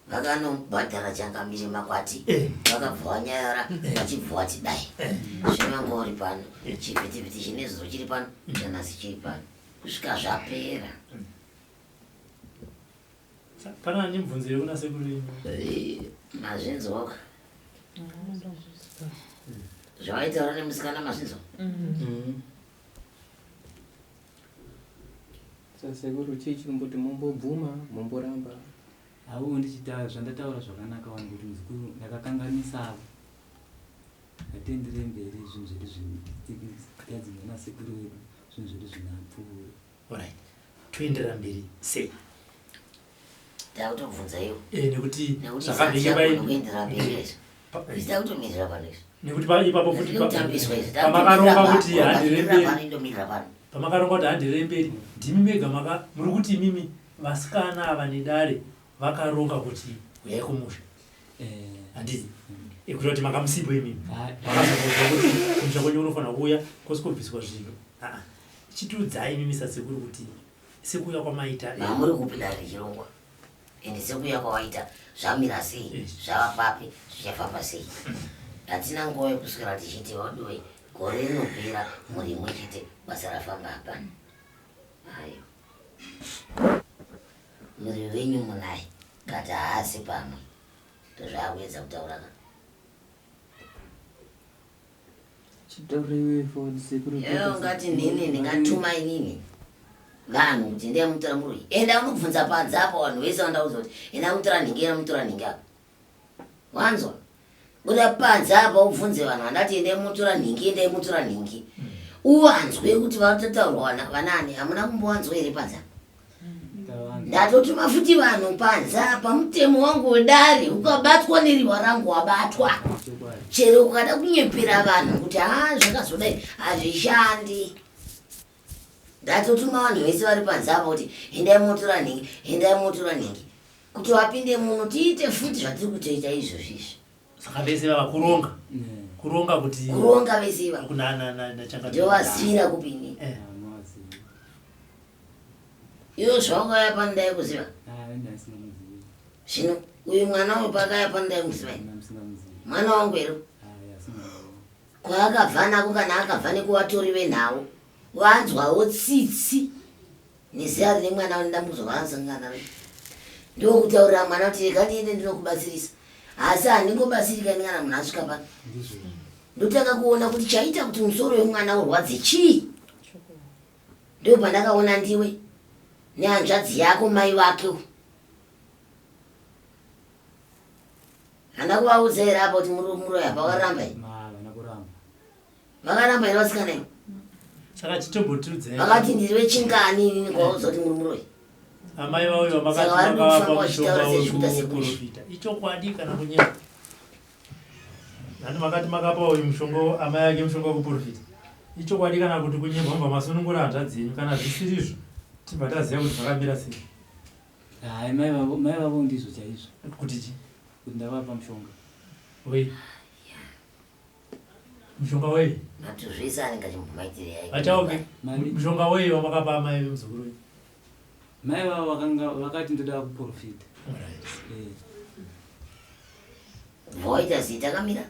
vakanobhadhara changamire makwati vakabva vanyayara vachibva vati dai zvinongori pano chivhitivhiti chine zuro chiri pano chanasi chiri pano kusvika zvapera pana nemvunzire kuna sekuru mazvinzoka zvavaitaura nemusikana mazvinzo sasekuru chii chinomboti mumbobvuma mumboramba hauwo ndichitaura zvandataura zvakanaka wani kuti muzukuru ndakakanganisavo atendere mberi zvinhu zvedu zvinokadzinga nasekuru wedu zvinhu zvedu zvinapfuura orit toendera mberi sei takutobvunza iwo nekuti zvakabekuendera mberi zita kutomirira pano izvi nekuti ipapo futi kutambiswa izvi pamakaronga kuti handiremberi indomirira pano pamakaronga kuti handirei mberi ndimi mega muri kuti imimi vasikana ava nedare vakaronga kuti uyai kumusha handizi ekuti kuti makamusipo imimi vakazokuudza kuti kumusha kwenyu unofanira kuuya kosikobviswa zvinhu chitiudzai imimi sasekuru kuti sekuuya kwamaita mamuri kupi dare richirongwa ende sekuuya kwawaita zvamira sei zvava papi zvichafamba sei hatina nguva yekuswera tichiti vadowe gore rinopera muri imwe chete basa rafamba apa ayo muri wenyu munai kati haasi pamwe tozvaawedza kutaura ka ngati nini ndingatuma inini vanhu kuti ndiyamutora muroi enda unobvunza panze apa vanhu vese vandauza kuti enda mutora nhingi enda mutora nhingi apa wanzwa buda panze apa ubvunze vanhu vandati endai mutora nhingi endai mutora nhingi uwanzwe kuti vatotaurwa vanani hamuna kumbowanzwa here panze ndatotuma futi vanhu panze apa mutemo wangu wedare ukabatwa neriwa rangu wabatwa chero ukada kunyepera vanhu kuti zvakazodai hazvishandi ndatotuma vanhu vese vari panze apa kuti endai motora nhingi endai motora nhingi kuti wapinde muno tiite futi zvatiri kutoita izvozvizvi saka vese vava kuronga kuti kuronga vese iva ndovasira kupini iyo zvawakaya pandai kuziva zvino uyu mwana uyu pakaya pandai kuziva mwana wangu ero kwaakabva nako kana akabva nekuvatori venhau wanzwawo tsitsi nezera rine mwana wandambuzovanasangana ndokutaurira mwana kuti rega ndiende ndinokubatsirisa asi handingobatsirikani kana munhu asvika pano ndotanga kuona kuti chaita kuti musoro wemwana urwadze chii ndo pandakaona ndiwe nehanzvadzi yako mai vake handa kuvaudza here apa kuti muroya pakaramba here vakaramba here vasikana ivo saka chitombotudza vakati ndiri wechingani inini kwaudza kuti muri muroya amai vauyo makavapa mushonga wekuprofita ichokwadi kana kunyema handi makati makapa uyu mushonga amai ake mushonga wekuprofita ichokwadi kana kuti kunyema mba masunungura hanzvadzi yenyu kana zvisirizvo tibva taziva kuti zvakamira sei hai mai vavo ndizvo chaizvo kuti chi kuti ndavapa mushonga wei mushonga wei matozvese anenge achimbomaitirai achauke mushonga wei wamakapa amai vemuzukuru wenyu mai vavo vakati ndoda kuprofita vaita zita kamira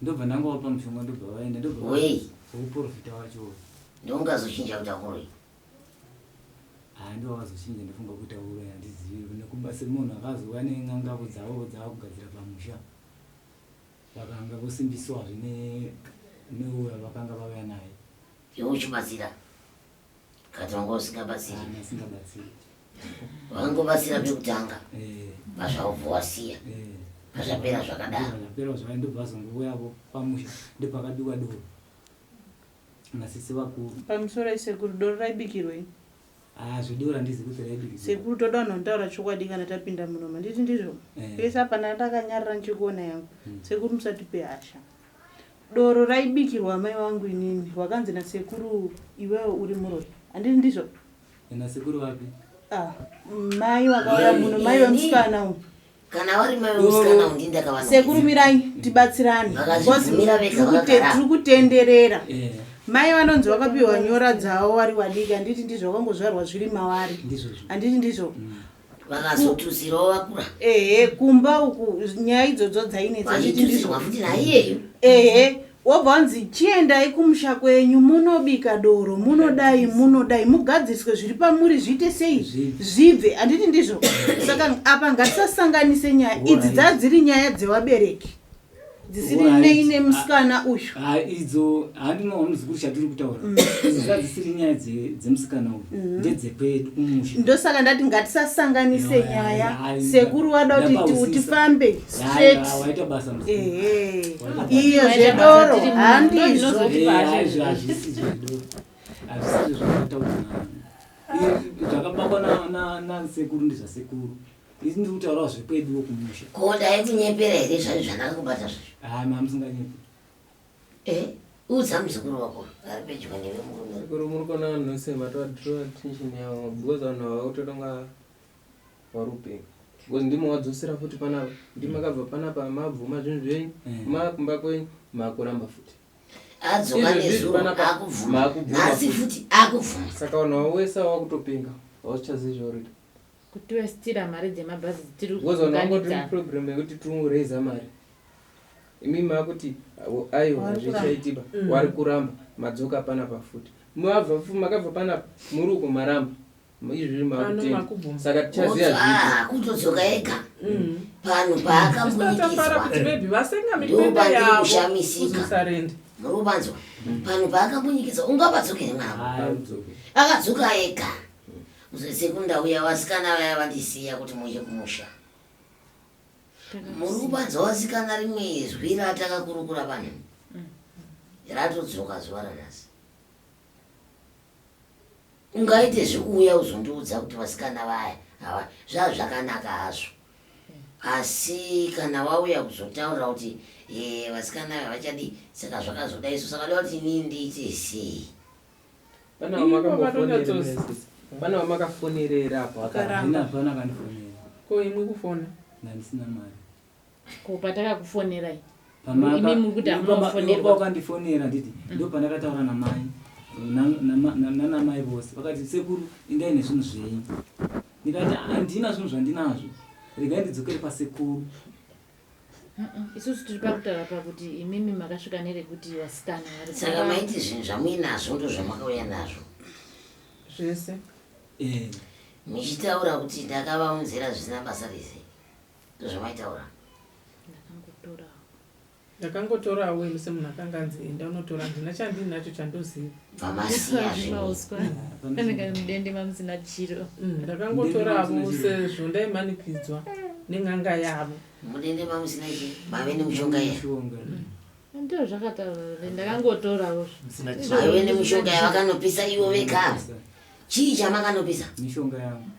ndobva ndangavapa mushonga ndobva vaenda ndobva wei wekuprofita wacho ndongazochinja kutauroi ndo wakazochinja ndofunga kuti auraya handizivi nekubasa munhu akazova nen'angavo dzavo dzavakugadzira pamusha vakanga vosimbiswazve neuya vakanga vauya naye iwe uchibatsira kati wanga usingabatsiri asingabatsiri wakangobatsira pekutanga pazvaubva wasiya pazvapera zvakadaro zvapera zvai ndobva azongouyavo pamusha ndopakadiwa doro nasisi vakuru pamusoro isekuru doro raibikirwei zvidoro handizi kuti raibikirwa sekuru toda vanhu vanotaura chokwadi kana tapinda muno manditi ndizvo pese apana ndakanyarira ndichikuona yangu sekuru musatipe hasha doro raibikirwa mai wangu inini wakanzi nasekuru iwewe uri muroi handiti ndizvo nasekuru vapi mai wakauya muno mai wemusikana uyu kana wari mai wemusikana uyu ndindakavana sekuru mirai tibatsirane tiri kutenderera mai vanonzi vakapiwa nyora dzavo vari wadiki handiti ndizvo vakambozvarwa zviri mavari handiti ndizvo vakazotusirawo vakura kumba uku nyaya idzodzo dzainetsaitutsirwa futi naiyeyo wobva wanzi chiendai kumusha kwenyu munobika doro munodai mugadziswe zviri pamuri zviite sei zvibve handiti ndizvo saka apa ngatisasanganise nyaya idzi dzadziri nyaya dzevabereki dzisiri neine musikana uyu idzo handinoona zikuru chatiri kutaura dzadzisiri nyaya dzemusikana uyu ndedzekwedu kumusha ndosaka ndati ngatisasanganise nyaya sekuru wada kuti tifambe straight waita basa iyo zvedoro handizvo hazvisi zvedoro hazvisi zvakataura zvakabakwa nasekuru ndezvasekuru isi ndiri kutaurawo zvekweduwo kumusha ko dai kunyepera here zvai zvandakakubata zvezvo mamusinganyepi udza muzukuru wako ari pedyo newe murume. Sekuru muri kuona vanhu vose matova attention yavo because vanhu ava utotonga warupenga because ndimo wadzosera futi panapa ndimakabva panapa mabvuma zvinhu zvenyu makumba kwenyu makuramba futi adzoka nezuro akuvhuma nhasi futi akuvhuma saka vanhu vavo wese vakutopenga vausichazivi zvaurita kuti westira mari dzemabhazi because vanhu vangoti problem yekuti tirikuraisa mari imi makuti aiwa zvichaitika wari kuramba madzoka panapa futi makabva panapa muri uko maramba izvizvi makutenga saka tichaziva kutodzoka ega pano paakambonyikiswa ndopandirikushamisika muri kubanzwa pano paakambonyikiswa ungapadzokere mwavo akadzoka ega sekundauya vasikana vaya vandisiya kuti muche kumusha muri kubanza vasikana rimwe zwi ratakakurukura panhu ratodzoka zuva ranhasi ungaite zvekuuya uzondiudza kuti vasikana vaya hava zvaa zvakanaka hazvo asi kana wauya kuzotaura kuti vasikana vaya vachadi saka zvakazodai so saka da kuti inini ndiite sei pana vamakafonerera apo Hapana kanifonera. Ko imwe kufona? Ndisina mari. Ko patakakufonerai. Pamaka Imi mukuti amunofonerwa. Wakandifonera nditi ndo pandakataura namai. Nana mai vose vakati sekuru indai nezvinhu zvenyu. Ndikati handina zvinhu zvandinazvo. Regai ndidzokere pasekuru. Isusu tiri pakutaura pakuti imimi makasvika nerekuti vasikana vari. Saka maiti zvinhu zvamuinazvo ndo zvamakauya nazvo. Zvese. Michitaura kuti ndakavaunzira zvisina basa rese. Ndozvamaitaura. Ndakangotorawo imi semunhu akanganzi ndaunotora ndina chandinacho chandoziva. Vamasiya mudende mamusina chiro. Ndakangotorawo sezvo ndaimanikidzwa nen'anga yavo. Mudende mamusina chiro mave nemushonga here. Ndo zvakataura ndakangotorawo. Mave nemushonga yavakanopisa ivo vega. Chii chamakanopisa? Mishonga yangu.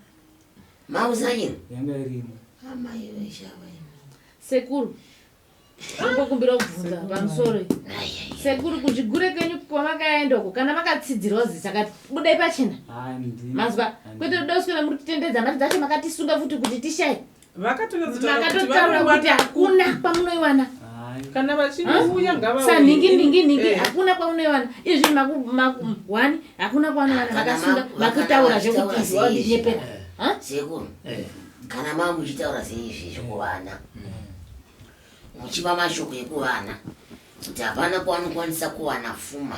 Mamusina chiro? Yanga irimo. Amai veshawa. Sekuru. Ambokumbira kubvunza pamusoro. Sekuru kuchigure kenyu kwamakaendako kana makatsidzirawo zisakati budai pachena. Mazwa kwete doswera muri kutendedza mari dzacho makatisunga futi kuti tishaye. Vakatotaura kuti hakuna kwamunoiwana. Kana vachiuya ngava. Saningi hakuna kwamunoiwana. Izvi one hakuna kwamunoiwana makasunga makutaura zvekuti wandinepera. Sekuru. Kana mama muchitaura seizvi zvokuvana. Muchiva mashoko ekuvana kuti hapana kwavanokwanisa kuwana pfuma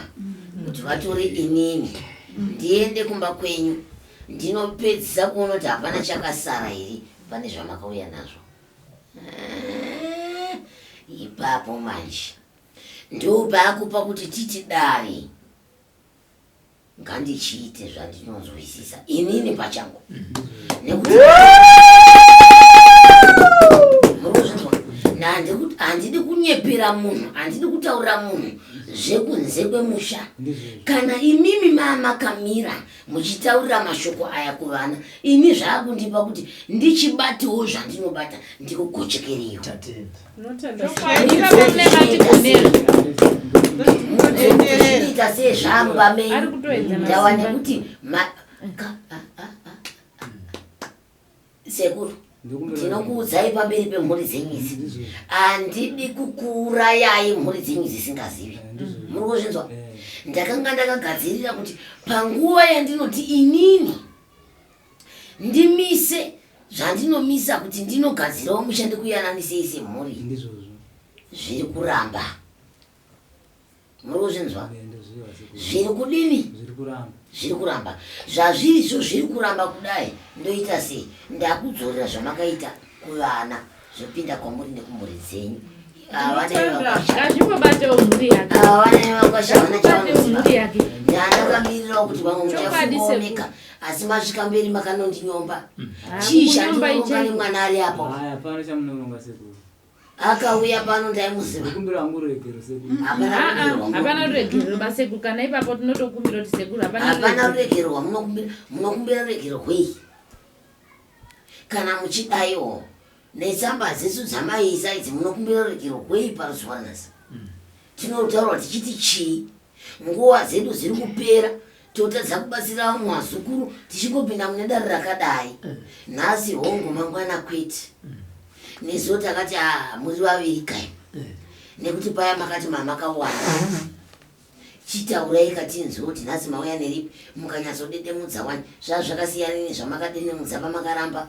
kuti vatore inini ndiende kumba kwenyu ndinopedzisa kuona kuti hapana chakasara here pane zvamakauya nazvo. Ipapo manje ndopaakupa kuti titi dare ngandichiite zvandinonzwisisa inini pachangu nekuti handidi kunyepera munhu, handidi kutaura munhu zvekunze kwemusha. Kana imimi makamira muchitaurira mashoko aya kuvana, ini zvaakundipa kuti ndichibatewo zvandinobata ndikugochekereyo. Munoita sezvangu pamenyu ndawane kuti sekuru ndinokuudzai pamberi pemhuri dzenyu idzi handidi kukuurayai mhuri dzenyu dzisingazivi. Muri kuzvinzwa? Ndakanga ndakagadzirira kuti panguva yandinoti inini ndimise zvandinomisa kuti ndinogadzirawo mushandi kuyananisei semhuri zviri kuramba. Muri kuzvinzwa? Zviri kudini? Zviri kuramba. Zvazvirizvo zviri kuramba kudai ndoita sei? Ndakudzorera zvamakaita kuvana zvopinda kwamuri nekumhuri dzenyu. Ndandakamirirawo kuti vamwe muchafungaoneka asi masvika mberi makanondinyomba. Chii chandinoronga nemwana ari apo? Akauya pano ndaimuziva. Hapana ruregerero basekuru kana ipapo tinotokumbira kuti sekuru hapana ruregererwa. Munokumbira ruregero hwei? Kana muchidaiwo netsamba dzesu dzamaisa idzi munokumbira ruregero hwei paruzuva ranhasi? tinotaura tichiti chii nguva dzedu dziri kupera totadza kubatsira vamwe vazukuru tichingopinda mune dare rakadai nhasi hongu mangwana kwete nezo takati muri vaviri kai nekuti paya makati mamakawanda chitaurai katinzoti nhasi mauya neripi mukanyatsodedemudza wani zvazvakasiyana nezvamakadedemudza pamakaramba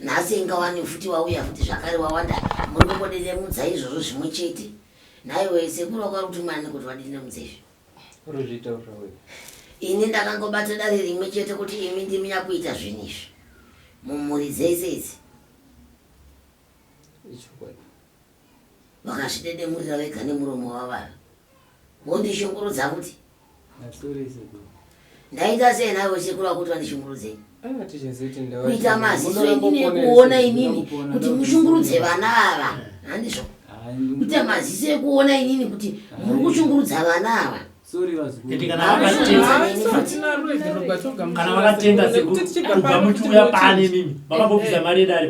nhasi ingawani futi wauya futi zvakare wawanda muri kungodedemudza izvozvo zvimwe chete naiwe sekuru wakari kuti mwana kuti wadedemudza izvi ini ndakangobata dare rimwe chete kuti imi ndimi yakuita zvinhu izvi mumhuri dzese idzi vakazvidedemurira vega nemuromo wavava wondishungurudza kuti ndaita sei nawe sekuru wakuti wandishungurudzei kuita maziso endine kuona inini kuti mushungurudze vana ava handizvo kuita maziso ekuona inini kuti muri kushungurudza vana ava kana vakatenga sekubva muchiuya pane mimi vakambobvisa mari yedare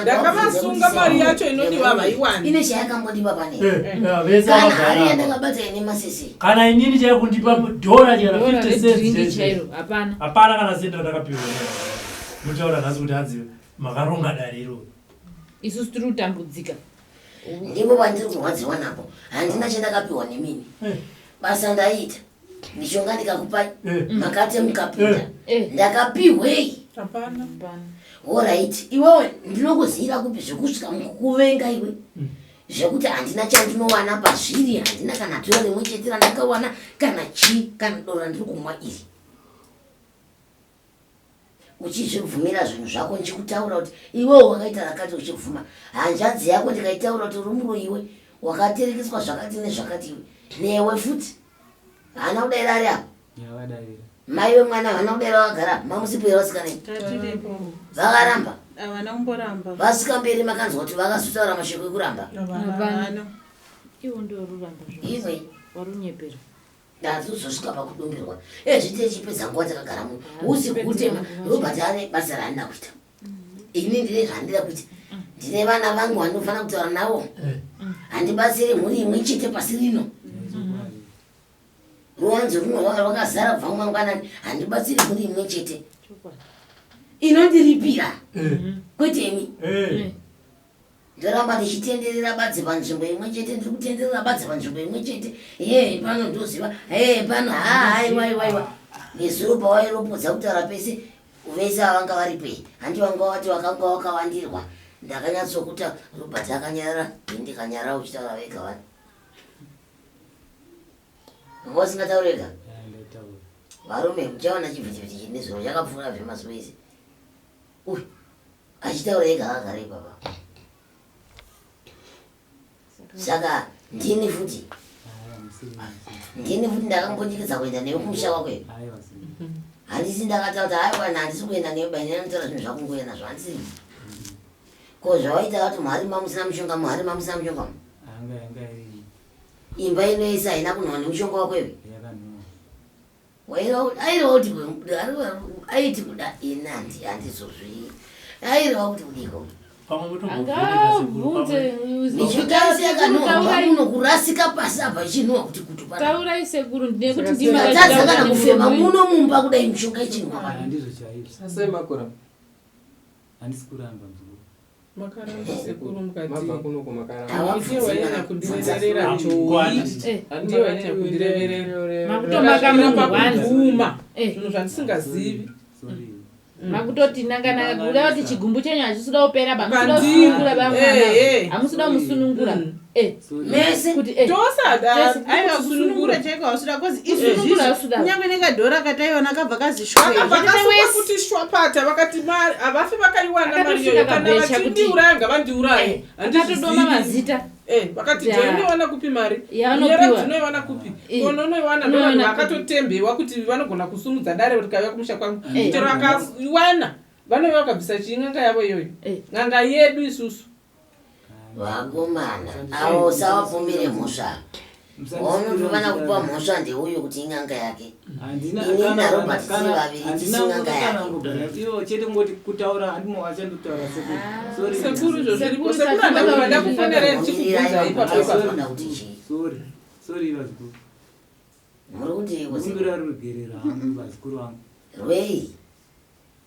ndakavasunga mari yacho inodiwa vaiwani ine chayakambodipa panekana yandakabata ine masese kana inini chaikundipa dhora chikana 50 cents hapana kana senda ndakapiwa mutaura nhasi kuti adzive makaronga dare iroro isusu tiri kutambudzika ndipo pandiri kurwadziwa napo handina chandakapiwa nemini basa ndaita mishonga ndikakupai makate mukapinda ndakapihwei oright iwewe ndinokuzira kupi zvekusvika mukuvenga iwe zvekuti handina chandinowana pazviri handina kana tora rimwe chete randakawana kana chii kana dora ndiri kumwa iri uchizvibvumira zvinhu zvako ndichikutaura kuti iwewo wakaita rakati uchibvuma hanzvadzi yako ndikaitaura kuti rumuro iwe wakaterekeswa zvakati nezvakati iwe newe futi hana kudaira ari apo mai vemwana hana kudaira vagara mamusipo yavasikanaii vakaramba vasvika mberi makanzwa kuti vakasutaura mashoko ekuramba iwe warunyepera ndazozosvika pakudongerwa zvitechipedza nguva takagara muno usiku kutema robert ane basa raandida kuita ini ndine zvandida kuita ndine vana vangu vandofanira kutaura navo handibatsiri mhuri imwe chete pasi rino ruwanzo runo rwakazara kubva mumangwanani handibatsiri mhuri imwe chete inondiripira kwete imi ndoramba ndichitenderera badzi panzvimbo imwe chete ndiri kutenderera badzi panzvimbo imwe chete pano ndoziva pano haiwaiwaiwa nezuro pawairopodza kutaura pese vese avanga vari pei handi vanga vati vakanga vakawandirwa ndakanyatsokuta robert akanyarara ndikanyarara uchitaura vega vani vanga vasingatauri vega varume muchaona chivhitivhiti chine zviro chakapfuura zvemazuva ese achitaura ega akagara ipapa saka ndini futi ndakambondikidza kuenda newe kumusha kwakweyo handisi ndakataura kuti aiwana handisi kuenda newe bainena notaura zvinhu zvakungoenda zvo handisi ko zvawaita kuti muhari mamusina mushonga muhari mamusina mushonga imba inoisa haina kunhwa nemushonga wakwewe aireva kuti aiti kuda ina handizozvii aireva kuti kudiko nichikaisiyakanouno kurasika pasi apa ichinhuwa kuti kututaurai sekuru ndinekuti ndimatadzakana kufema muno mumba kudai mishonga ichinhuwa asemakura handisi kuramba makaramba sekuru mukatiwainya kundireverera choi ndiye wainya kundireverera makutomakamapakuguma zvinhu zvandisingazivi makutoti nangananga kuda kuti chigumbu chenyu hachisida kupera bamusidakusunungura bamwana hamusida kumusunungura mese kuti aiva kusunungura chaiko hausuda kozi isunungura kunyange nekadhora kataiona kabva kazishwevakasua kuti shwapata vakati havafi vakaiwana mariyoyo kana vachindiuraya ngavandiuraye handitodoma mazita vakati joinoiwana kupi mari dzinoiwana kupi ononoiwana nevanhu vakatotembewa kuti vanogona kusumudza dare rikauya kumusha kwangu chero vakaiwana vanova vakabvisa chii n'anga yavo iyoyo n'anga yedu isusu vakomana avo savapfumbire mhosva unofana kupa mhosva ndeuyo kuti ing'anga yake handina ini kana naRobert kana tivaviri handina tising'anga kana yake ngogara iwo chete ngoti kutaura handimo achandokutaura sekuru sorry sekuru zvo zviripo sekuru andavada kufonera ndichikubvunza ipapo Vanoda kuti chii sorry vazikuru muri kuti kumbira rugerera hangu vazikuru vangu rwei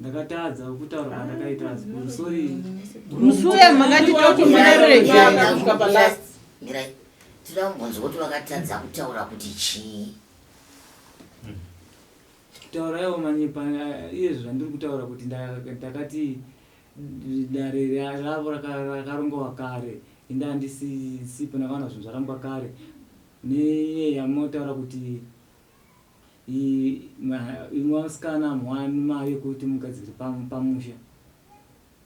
ndakatadza kutaura kwandakaita vazikuru sorry musuya makatitotumira ruregera kusvika palast mirai tinoda kubvunza kuti vakatadza kutaura kuti chii kutaura iwo manyepa iyezvo zvandiri kutaura kuti ndakati dare ravo rakarongwa kare inda handisipo nakaona zvinhu zvarongwa kare neyamunotaura kuti imwe vasikana mwani mari yekuti mugadziri pamusha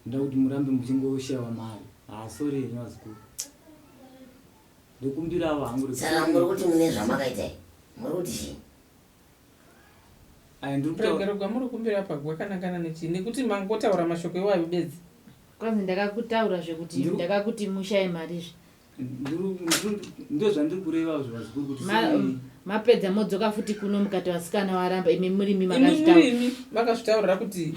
ndoda kuti murambe muchingoshayiwa mari sorry nevazikuru ndikumbira avo hangu saka muri kuti mune zvamakaita muri kuti chii kuregero gwamuri kumbira pagwakanangana nechii nekuti mangotaura mashoko iwayo bedzi kwanzi ndakakutaura zvekuti ndakakuti mushaye marizve ndo zvandiri kureva zvivazikuru kuti mapedza modzoka futi kuno mukati vasikana varamba imi murimi murimi makazvitaurira kuti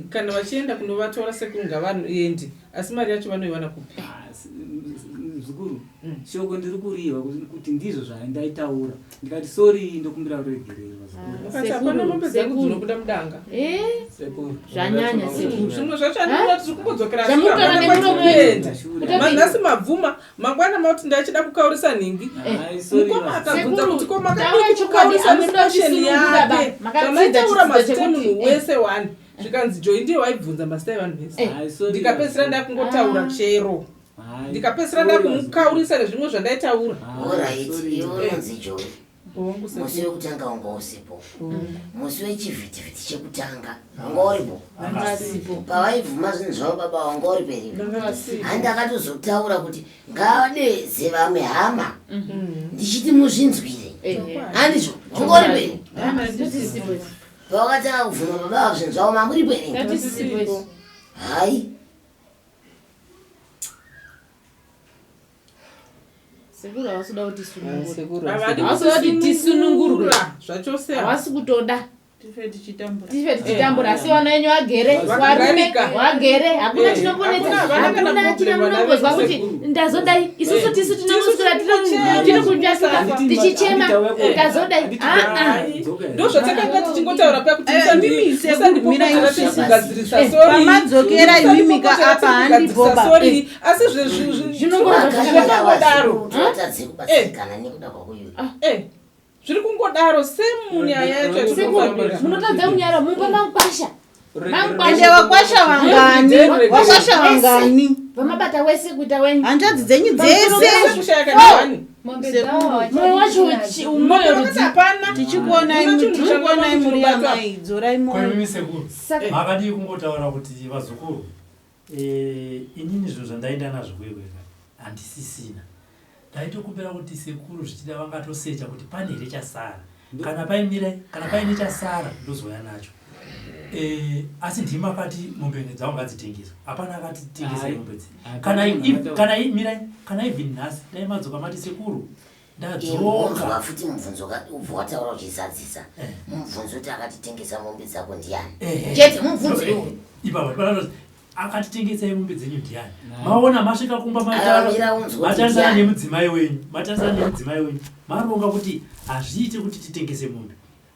kana vachienda kunovatora sekuru ngavanoendi asi mari yacho vanoiwana kupi zvikuru shoko ndiri kuriva kuti ndizvo zvandaitaura ndikati sorry ndokumbira kuregererwa ukati hapana mombe dzangu dzinobuda mudanga zvanyanya sekuru zvimwe zvacho andinoona tiri kumbodzokera manhasi mabvuma mangwana mauti ndachida kukaurisa nhingi mukoma akabvunza kuti ko makadii kukaurisa nefasheni yake zvamaitaura mazita emunhu wese wani zvikanzi joi ndiye waibvunza mazita evanhu vese ndikapedzisira ndakungotaura chero ndikapedzisira ndakumukaurisa nezvimwe zvandaitaura iwononzi joi musi wekutanga wanga usipo musi wechivhitivhiti chekutanga wanga uripo pavaibvuma zvinhu zvavo baba wanga uri peripo handakatozotaura kuti ngavadeze vamwe hama ndichiti muzvinzwire handizvo wanga uri peripo pavakatanga kuvhuma baba vavo zvinhu zvavo mamuri peripo hai sekuru havasida kuti tisunungurwe zvachose havasi kutoda tife tichitambura asi vana venyu vagere wagere hakuna chinombozwa kuti ndazodai isusu tisu tinomuswira tiri kunjasika tichichema ndazodai ndo zvatakanga tichingotaura paya kuti pamadzokera imimika apa handiboba asi zvinongodaro zviri kungodaro semunyaya yacho munotadza munyara mumba mankwasha ende wakwasha wangani vamabata wese kuita wenyu hanzvadzi dzenyu dzese mwoyo wacho tichikuonai muri yamai dzorai moyo sekuru makadii kungotaura kuti vazukuru inini zvinhu zvandaenda nazvo kwekwenga handisisina ndaitokumbira kuti sekuru zvichida vangatosecha kuti pane here chasara kana paine chasara ndozoya nacho asi ndima akati mombe dzavo ngadzitengeswa hapana akati tengesai mombe dzi kana even nhasi dai madzoka mati sekuru ndadzoka futi mubvunzo ubva wataura uchizadzisa mubvunzo kuti akatitengesa mombe dzako ndiani chete mubvunzo iwo ipapa akatitengesai mombe dzenyu ndiani maona masvika kumba matarisana nemudzimai wenyu maronga kuti hazviite kuti titengese mombe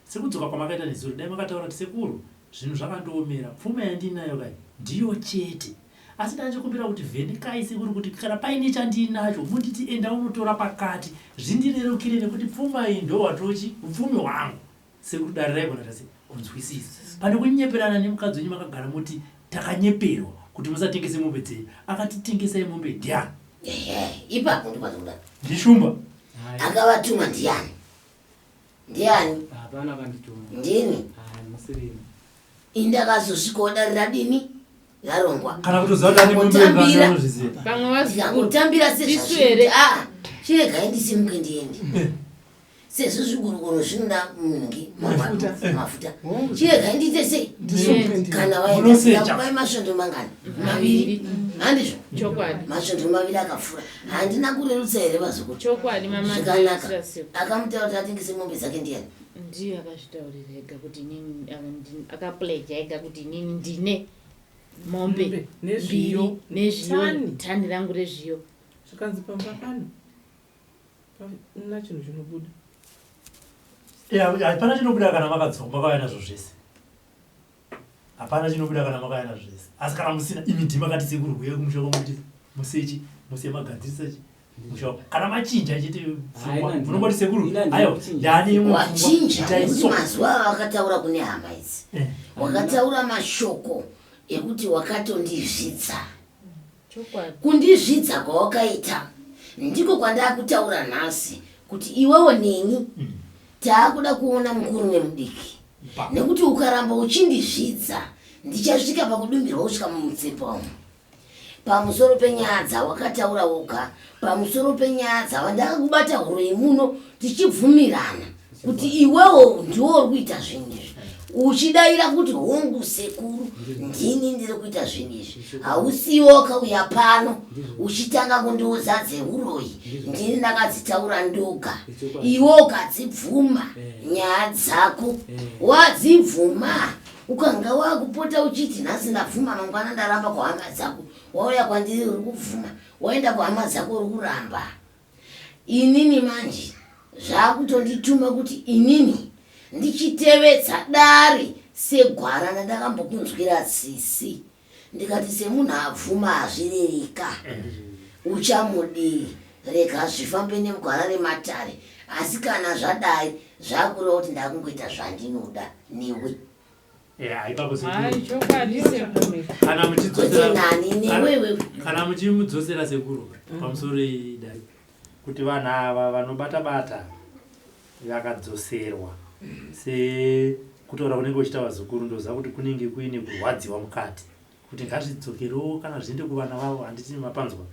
sekudzoka kwamakaita nezuro dai makataura kuti sekuru zvinhu zvakandoomera pfuma yandinayo kai ndiyo chete asi ndachikumbira kuti vhenekai sekuru kuti kana paine chandinacho munditi enda unotora pakati zvindirerukire nekuti pfuma iyi ndo watochi upfumi hwangu sekuru darirai kunatase kunzwisisa pane kunyeperana nemukadzi wenyu makagara muti takanyeperwa kuti musatengese mombe dzenyu akatitengesai mombe ndiani ipapo ndipazvokuda ndishumba akavatuma ndiani hapana kandituma ndini indakazosvikawo darira dini yarongwa kana kutambira sezvazviri chiregai ndisimuke ndiende sezvo zviguruguru zvinoda mungi mafuta chiregai ndiite sei kana waendakubai masvondo mangani maviri handizvo chokwadi masvondo maviri akafura handina kurerutsa here vazukuru chokwadi mama zvakanaka akamutaura kuti atengese mombe dzake ndiani ndiye akazvitaurira ega kuti inini akapledha ega kuti inini ndine mombe mbiri nezviyo tani rangu rezviyo zvikanzi pamba pano na chinhu chinobuda hapana chinobuda kana makadzoma makauya nazvo zvese hapana chinobuda kana makauya nazvo zvese asi kana musina imi ndimakati sekuru kuye kumusha kwamuti musechi musiye magadzirisachi kana machinja chiti munongoti sekuru ayo ndani wachinja nekuti mazuva avo wakataura kune hama idzi wakataura mashoko ekuti wakatondizvidza kundizvidza kwawakaita ndiko kwandakutaura nhasi kuti iwewo neni taakuda kuona mukuru nemudiki nekuti ukaramba uchindizvidza ndichasvika pakudumbirwa kusvika mumutsepa umu pamusoro penyaya dzawakataura woga pamusoro penyaya dzawandakakubata huro imuno tichibvumirana kuti iwewo ndiwo uri kuita zvinhu izvi uchidayira kuti hongu sekuru ndini ndiri kuita zvinhu izvi hausiwo wakauya pano uchitanga kundiudza dzeuroyi ndini ndakadzitaura ndoga iwe ukadzibvuma nyaya dzako wadzibvuma ukanga wakupota uchiti nhasi ndabvuma mangwana ndaramba kwahama dzako wauya kwandiri uri kubvuma waenda kwahama dzako uri kuramba inini manje zvakutondituma kuti inini ndichitevedza dare segwara randakambokunzwira tsisi ndikati semunhu abvuma hazvirereka uchamudii rega zvifambe nemugwara rematare asi kana zvadai zvakureva kuti ndakungoita zvandinoda newe kana muchimudzosera sekuru pamusoro idai kuti vanhu ava vanobata-bata vakadzoserwa sekutaura kunenge uchita vazukuru ndoziva kuti kunenge kuine kurwadziwa mukati kuti ngazvidzokerewo kana zviende kuvana vavo handiti mapanzwa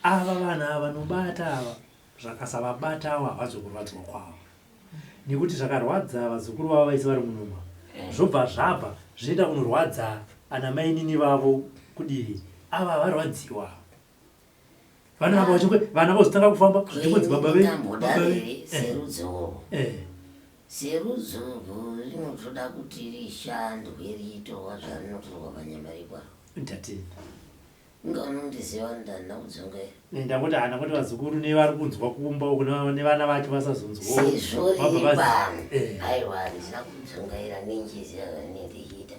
ava vanhu ava vanobata ava zvakasavabata avo havazokurwadziwa kwavo nekuti zvakarwadza vazukuru vavo vaisi vari munuma zvobva zvabva zvinoita kunorwadza ana mainini vavo kudii ava havarwadziwa vana vozotanga kufamba dzibaba serudzungu rinotoda kuti rishandwe riitorwa zvarinotorwa panyamari kwaro ndatini ungaunondiziva ndanda kudzonga ndakuti hana kuti vazukuru nevari kunzwa kumba nevana vacho vasazonzwawo sezvo riri pano aiwa handina kudzongaira nenjezi yazvanendichiita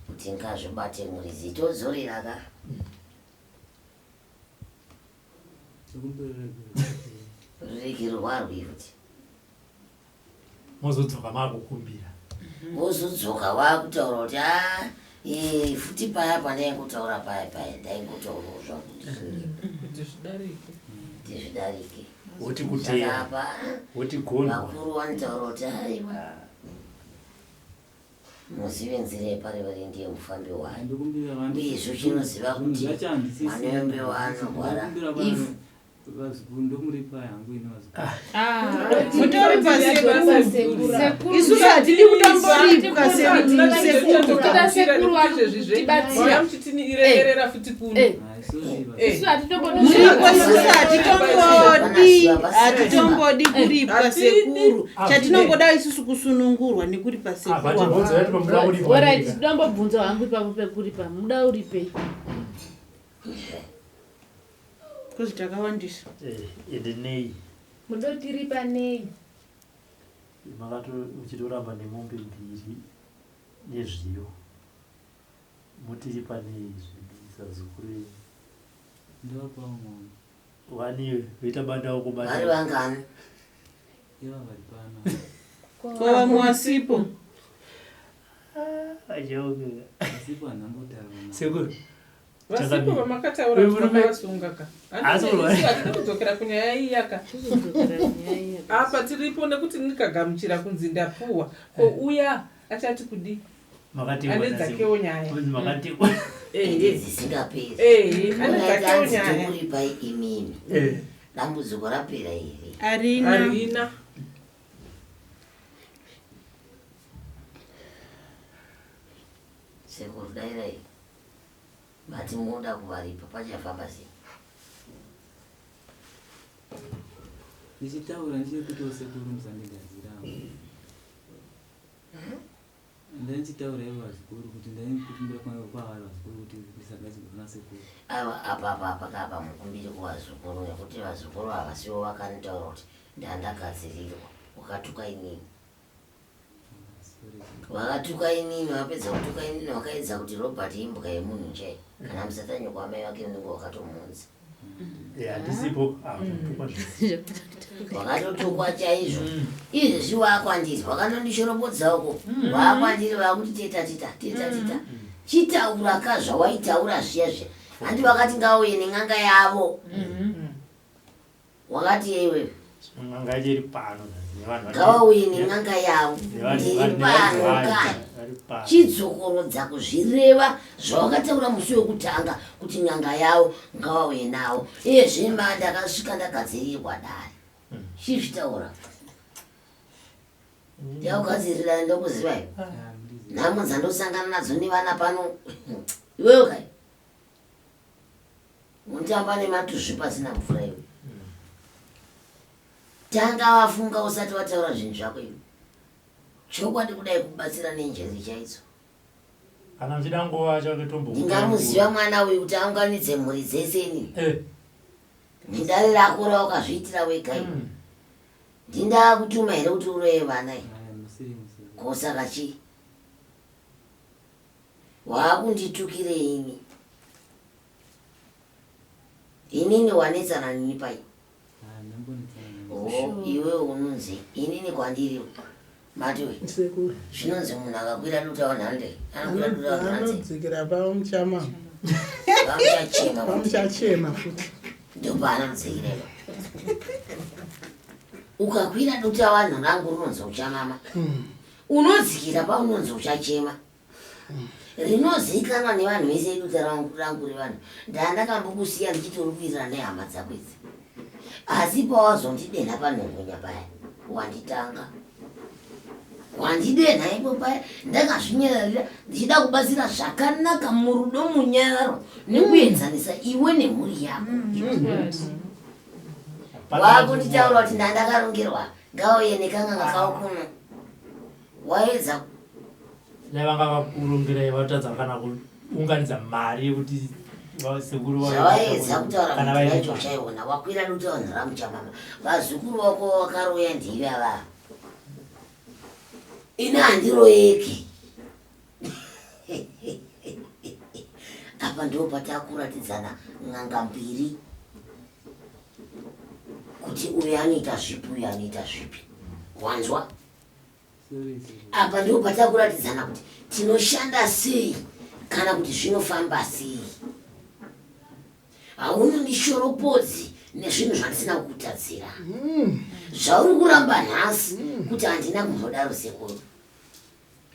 kuti ngazvibate murizi todzorera ka rurekerwa rwekuti mozodzoka makukumbira wozodzoka wakutaura kuti futi paya pandaingutaura paya ndaingotaurawo zvakuti zvidarike woti kuteya woti gondwa vakuru vanotaura kuti aiwa muzive nzira yepari vari ndiye mufambi wayo uyezvo chinoziva kuti manembe waanorwara ifu mutori pasekuru hatidi kutomboripwa sekuru futi kuno hatitombodi kuripwa sekuru chatinongoda isusu kusunungurwa nekuripa sekuru tinombobvunza hangu ipapo pekuripa muda uripei kozi takawandisa ende nei mudotiripa nei makato uchitoramba nemombe mbiri nezviyo mutiripa nei zvisazukuru wani vita bandawo kubata vari vangani kwavamwe wasipo sekuru vasipo vamakataura vakasunga ka hatida kudzokera kunyaya iyaka apa tiripo nekuti nikagamuchira kunzi ndapuwa ko uya achati kudi ane dzakewo nyaya ane dzakewo nyaya uripai imini dambudziko rapera iri arina sekuru dairai bati muda kuvaripa pachafamba sei ndichitaura ndichiri kutiwo sekuru musandigadzira ndandichitaura ivo vazikuru kuti ndaikumbira kwavari vazikuru kuti ndisagadzirwa kuna sekuru ava apa mukumbiri kuvazukuru nekuti vazukuru ava sivo vakanitaura kuti ndandagadzirirwa wakatuka inini vakatuka inini vapedza kutuka inini vakaedza kuti Robert imbuka yemunhu chai kana musatanyokwa amai vake unenge wakatomunza handisipo wakatotukwa chaizvo izvi zviwakwandiri wakanondishorobodzaoko waakwandiri vakuti teta chitaura kazvawaitaura zviya handi vakati ngauye neng'anga yavo wakati yeiwewe ng'anga ichiri pano ngavauye neng'anga yavo ndiri pano kani chidzokorodza kuzvireva zvawakataura musi wekutanga kuti n'anga yavo ngavauye navo ezvema ndakasvika ndagadzirirwa dare chizvitaura ndakugadzirira ndokuziva ivo nhamo dzandosangana nadzo nevana pano iwewe kai mutamba nematuzvi pasina mvura iwe tanga wafunga usati wataura zvinhu zvako iwe chokwadi kudai kubatsira nenjeri chaidzo kana mchida nguva chaketombo ndingamuziva mwana uyu kuti aunganidze mhuri dzeseni nendare rako rawakazviitira wega iwe ndindaa kutuma here kuti uroye vana kosaka chii waakunditukirei inini wanetsana nini pai iwe unonzi inini kwandiri matiwe zvinonzi munhu akakwira dutavanhande anokwira dutavanhadzikira pamuchama pamuchachema futi ndopaanodzikireva ukakwira dutavanhu rangu rinonzi uchamama unodzikira paunonzi uchachema rinozikanwa nevanhu vese duta rangu revanhu ndandakambokusiya ndichitori kuirira nehama dzako idzi asi pawazondidenha panhongonya paya wanditanga wandidenha ipo paya ndakazvinyararira ndichida kubatsira zvakanaka murudo munyaro nekuenzanisa iwe nemhuri yako wakunditaura kuti ndandakarongerwa ngauye nekanganga kawo kuno waedza vanga vakurongerai vatadza kana kuunganidza mari yekuti zvavaedza kutaura mutiracho chaiona wakwira dutavanhu ramuchamama vazukuru vako vakaroya ndivava ini handiroyeki apa ndopatakuratidzana n'anga mbiri kuti uyu anoita zvipi uyu anoita zvipi wanzwa apa ndopatakuratidzana kuti tinoshanda sei kana kuti zvinofamba sei haunondishoropodzi nezvinhu zvandisina kukutadzira zvauri kuramba nhasi kuti handina kumbodaro sekuru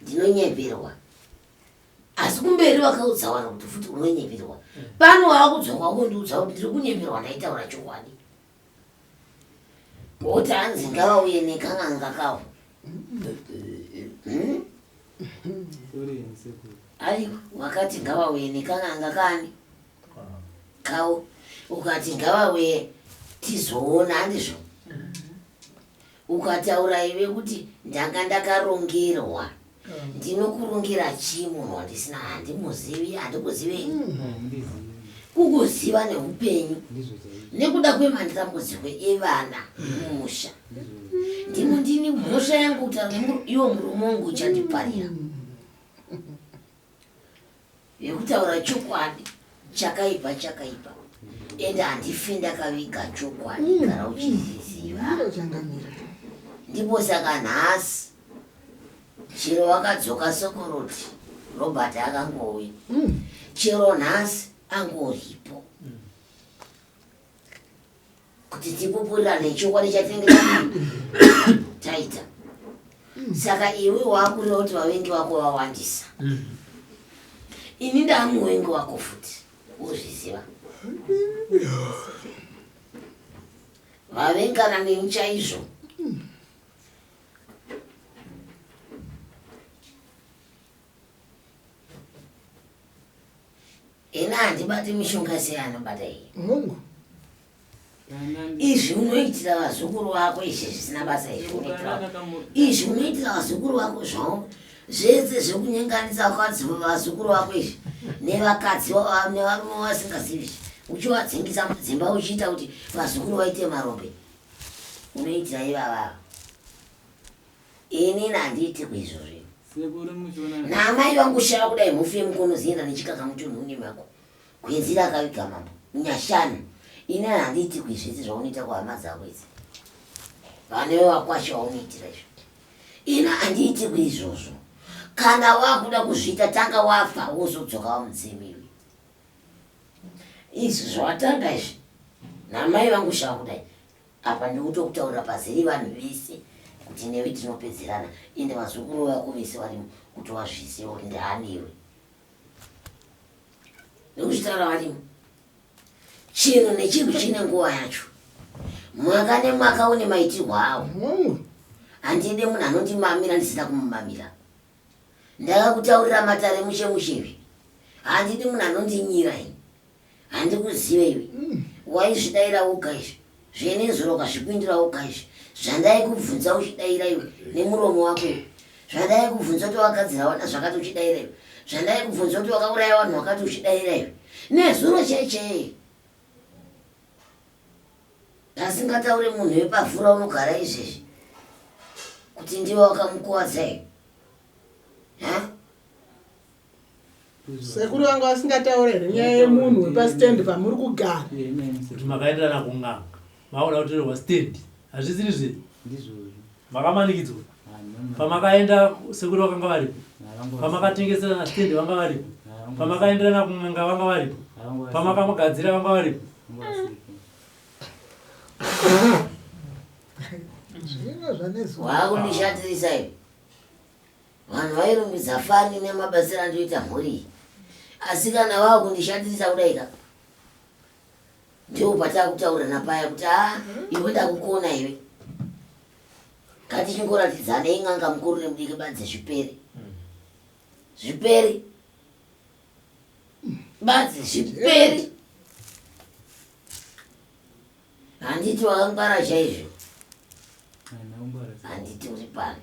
ndinonyepirwa asi kumberi wakaudza vanhu kuti futi unonyepirwa pano waakudzoka kundiudza kuti ndiri kunyepirwa ndaitaura chokwadi oti hanzi ngavauye nekang'anga kawo aiwa wakati ngavauye nekang'anga kani kawo ukati ngavauye tizoona handizvo ukataura iwe kuti ndanga ndakarongerwa ndinokurongera chii munhu wandisina handimuzivi handikuzivei kukuziva neupenyu nekuda kwemandambudziko evana mumusha ndimo ndini mhosva yangu kutaura iwo murume wangu uchandiparira yekutaura chokwadi chakaipa ende handifi ndakaviga chokwadi kana uchiziziva ndipo saka nhasi chero wakadzoka sokoroti Robert akangouya chero nhasi angoripo kuti tipupurira nechokwadi chatinenge taita saka iwe wakureva kuti vavengi vako vawandisa ini ndamuvengi wako futi uzviziva vavengana neni chaizvo ina handibati mishonga seanobata iyi Mungu. izvi unoitira vazukuru vako izvi zvisina basa izvi unoitira vazukuru vako zvao zvese zvekunyenganisa vakadzi vazukuru vako izvi nevakadzi nevarume vasingazivi uchiwadzingisa mudzimba uchiita kuti vazukuru vaite marombe unoitira ivavava ini nandiiti kuizvozvi namai vangu shava kudai mufe mukonozienda nechikaka mutunhuni mako kwenzira akaviga mambo munyashanu ini handiiti kuizvese zvaunoita kuhama dzako idzi vanewe wakwasha waunoitira izvo ini handiiti kuizvozvo kana wakuda kuzviita tanga wafa wozodzoka wamudzimiwi izvi zvawatanga izvi namai vangu shava kudai apa ndikutokutaurira pazeri vanhu vese kuti newe tinopedzerana ende vazukuru vako vese varimo kuti wazviziva kuti ndihaniwe nekuchitaura varimo chinhu nechinhu chine nguva yacho mwaka nemwaka une maitirwo awo handidi munhu anondimamira ndisina kumumamira ndakakutaurira matare mushemushevi handidi munhu anondinyira ini handikuzive iwe waizvidayira woga izvi zvenenzuro ukazvipindira woga izvi zvandaikubvunza uchidayira iwe nemuromo wako iwe zvandaikubvunza kuti wakadzira wana zvakati uchidayira iwe zvandaikubvunza kuti wakauraya vanhu wakati uchidayira iwe nezuro chechei asingataure munhu wepafura unogara izvezvi kuti ndiwe wakamukuwadza iwe sekuru vangu vasingataurire nyaya yemunhu wepasitendi pamuri kugara kuti makaenderana kung'anga maona kutorerwa stendi hazvisiri zve makamanikidzwa pamakaenda sekuru vakanga varipo pamakatengeserana stendi vanga varipo pamakaenderana kung'anga vanga varipo pamakamugadzira vanga varipo wakundishatirisa iwe vanhu vairumbidza fani nemabasira andoita mhuri asi kana vakundishatirisa kudaika ndiwo patakutaurana paya kuti iwe ndakukona iwe ngatichingoratidza ing'anga mukuru nemudiki badze zvipere zvipere badze zvipere handiti wakangwara chaizvo handiti uri pano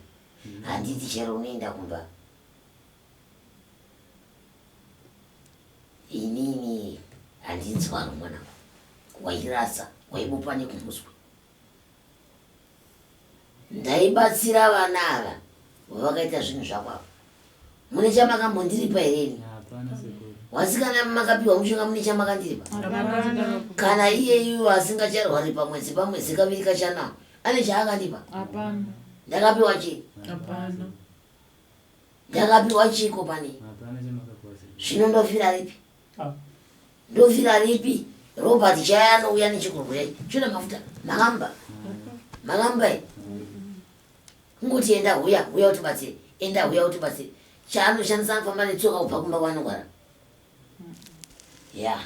handiti chero unoenda kumba inini handinzwaro mwana wairasa waibopa nekumuswa ndaibatsira vana ava vavakaita zvinhu zvakwavo mune chamakambondiripa hereni wasikana makapiwa mushonga mune chamakandiripa kana iyeyu asingacharwari pamwedzi pamwedzi kaviri kachanawo ane chaakandipa ndakapiwa chii ndakapiwa chiko pane zvino ndofira ripi ndofira ripi robert chaya anouya nechikurwei choda mafuta makamba kungoti enda huya utibatsire enda huya utibatsire chaanoshandisa anofamba netsoka kubva kumba kwanogwara ya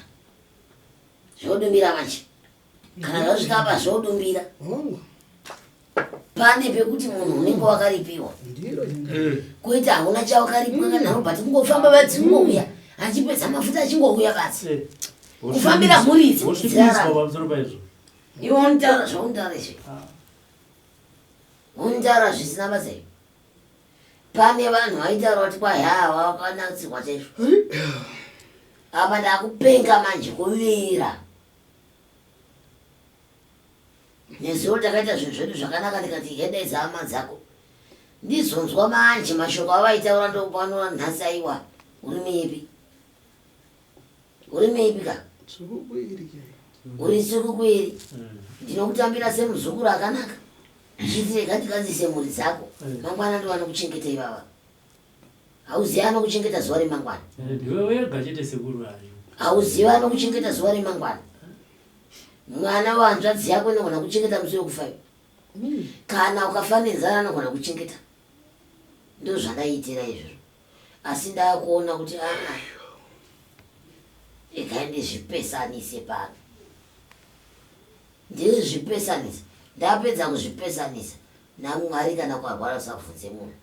zvodumbira manje kana zvasvika apa zvodumbira pane pekuti munhu unenge wakaripiwa kuiti hauna chawakaripwa kana robert kungofamba vadzingouya achipedza mafuta achingouya basi kufambira mhuri idzi iwe unitaura zvaunitaura izvi unitaura zvisina basa iwe pane vanhu vaitaura kuti kwaihawa wakanatsirwa chaizvo apa ndakupenga manje kuvira nezuro takaita zvinhu zvedu zvakanaka ndikati hedaidza hama dzako ndizonzwa manje mashoko avaitaura ndopanora nhasi aiwa uri meipi ka uri sukukwiri ndinokutambira semuzukuru akanaka chitireka ndikadzise mhuri dzako mangwana ndovano kuchengeta ivava hauziva anokuchengeta zuva remangwana hauziva anokuchengeta zuva remangwana mwana wanzvadzi yako inogona kuchengeta musi wekufa kana ukafanenzana anogona kuchengeta ndo zvandaiitira izvozvo asi ndakuona kuti ikai ndizvipesanise pano ndiri zvipesanisa ndapedza kuzvipesanisa namwari kana kwarwara usabvunze munhu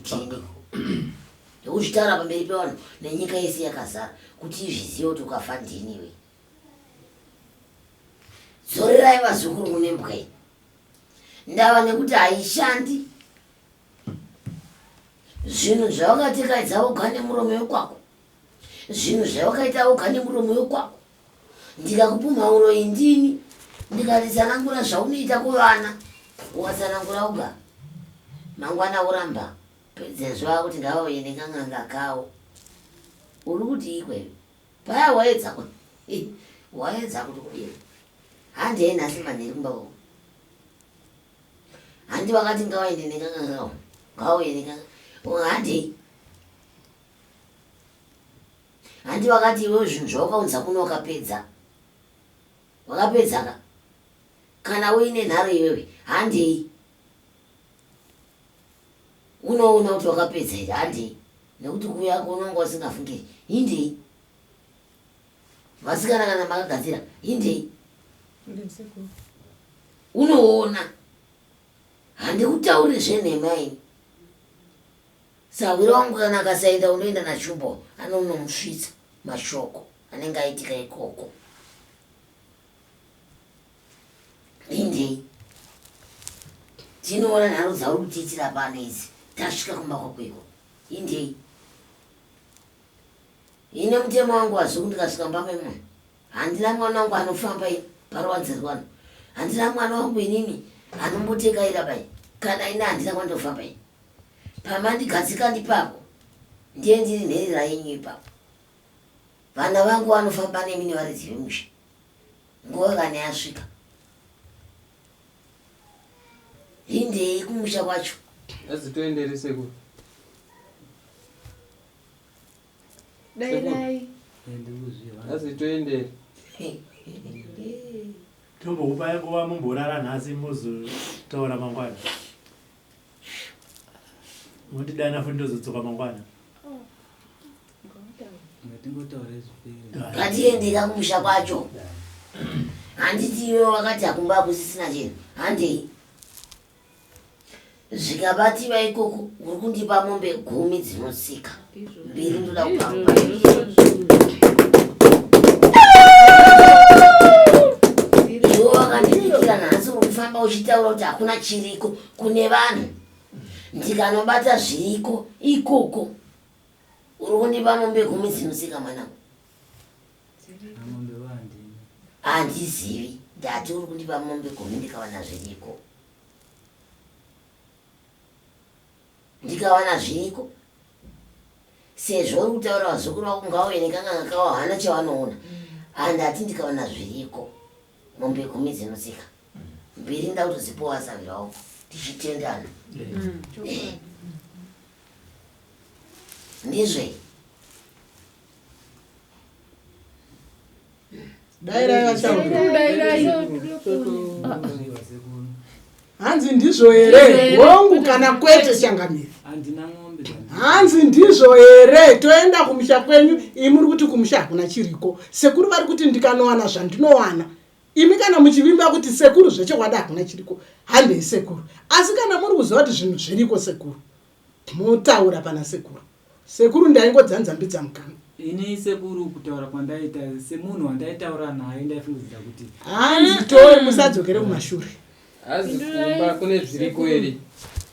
tini uchitaura pamberi pevanhu nenyika yese yakazara kuti izvizive kuti ukafa ndiniwe. Dzorerai vazukuru kune mbwai. Ndava nekuti haishandi. Zvinhu zvawakatikaidza ugane muromo wekwako. Zvinhu zvawakaita ugane muromo wekwako. Ndikakupumha uro indini. Ndikatitsanangura zvaunoita kuvana. Ukatsanangura uga. Mangwana uramba. Pedzezva kuti ngauye nekang'anga kawo. Uri kuti ikweyo. Paya waedza kuti. Waedza kuti kudini. Handi nasi maneri kumbawo. Handi wakati ngawaende nekang'anga kawo. Ngauye nekang'anga. Handi wakati iwe zvinhu zvawakaunza kuno wakapedza. Wakapedza ka. Kana uine nharo iwewe, handi. Unoona kuti wakapedza iri, handi. Nekuti kuya kunonga usingafungiri, hindi. Vasikana kana makagadzira, hindi. Unoona. Handi kutauri zvenhema ini. Sawira wangu kana akasaenda unoenda nachumbo, anonomusvitsa mashoko anenge aitika ikoko. Inde. Tinoona nharo dzauri kutiitira pano idzi. Tasvika kumba kwakweko. Inde. Ine mutemo wangu wazuku ndikasvika mbambe mwe. Handina mwana wangu anofamba parwadzirwana. Handina mwana wangu inini anombotekaira bai. Kana ine handina kwandofamba ini. Pamandikadzika ndipapo. Ndiye ndiri nherera yenyu ipapo. Vana vangu vanofamba nemi nevaridzi vemusha. Nguva kana yasvika. Hindei kumusha kwacho. Azitoenderese ku. Dai. Azitoendere. Tombo upaya kuva mumborara nhasi muzotaura mangwana. Mundidana futi ndozodzoka mangwana. Ngatiendeka kumusha kwacho. Handiti iwe wakati hakumba kusisina chinhu. Handei. Zvikabatiwa ikoko uri kundipa mombe 10 dzinosika. 2 ndoda kupa. Iwe wakandibikira nhasi uri kufamba uchitaura kuti hakuna chiriko kune vanhu. Ndikanobata zviriko ikoko uri kundipa mombe 10 dzinosika mwanangu. Handizivi. Ndati uri kundipa mombe 10 ndikawana zviriko. Ndikawana zviriko. Sezvo uri kutaura vazukuru vako ngauye nekang'anga kawo hana chavanoona. Handati ndikawana zviriko. Mombe 10 dzinosika. 2 ndakutozipowa savirawo. Tichitendana. Ndizve. Hanzi ndizvo here hongu kana kwete changamiri. Hanzi ndizvo here toenda kumusha kwenyu imuri kuti kumusha hakuna chiriko. Sekuru vari kuti ndikanowana zvandinowana. Imi kana muchivimba kuti sekuru zvechokwadi hakuna chiriko. Handei sekuru. Asi kana muri kuziva kuti zvinhu zviriko sekuru. Mutaura pana sekuru. Sekuru ndaingodzanzambidza mukana. Ini sekuru kutaura kwandaita semunhu wandaitaura naye ndaifungidzira kuti hanzi toe musadzokere kumashure. Hazi kumba kune zviriko ere.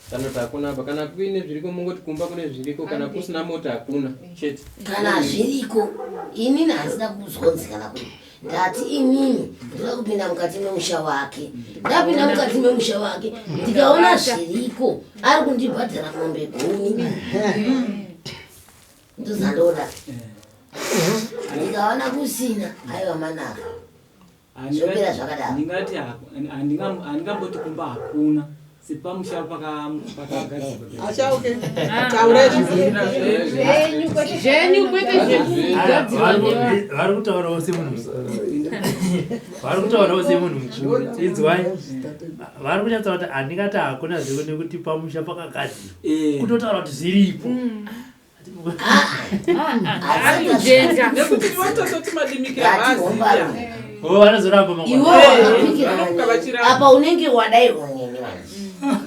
Kana takuna kana kuine zviriko mungoti kumba kune zviriko kana kusina mota hakuna. Chete. Kana zviriko inini hazina kuzonzi kana kuti ndati inini ndoda kupinda mukati memusha wake. Ndapinda mukati memusha wake ndikaona zviriko ari kundibhadhara mombe 10. Ndozandoda. Ndikaona kusina aiwa manaka. Zvopera zvakadaro. Ndingati handingamboti kumba hakuna. Sipamusha pakagadzirwa. Acha okay. Taura zvenyu kwete zvekugadzirwa. Vari kutaurawo semunhu. Vari kutaurawo semunhu mukuru. Tinzwai. Vari kunyatsa kuti handingati hakuna zviro nekuti pamusha pakagadzirwa. Kutotaura kuti zviripo. Arikujenga. Nekuti watosoti madimikira vaziya. Vanozoramba mangwana. Apa unenge wadairwa nini vanhu.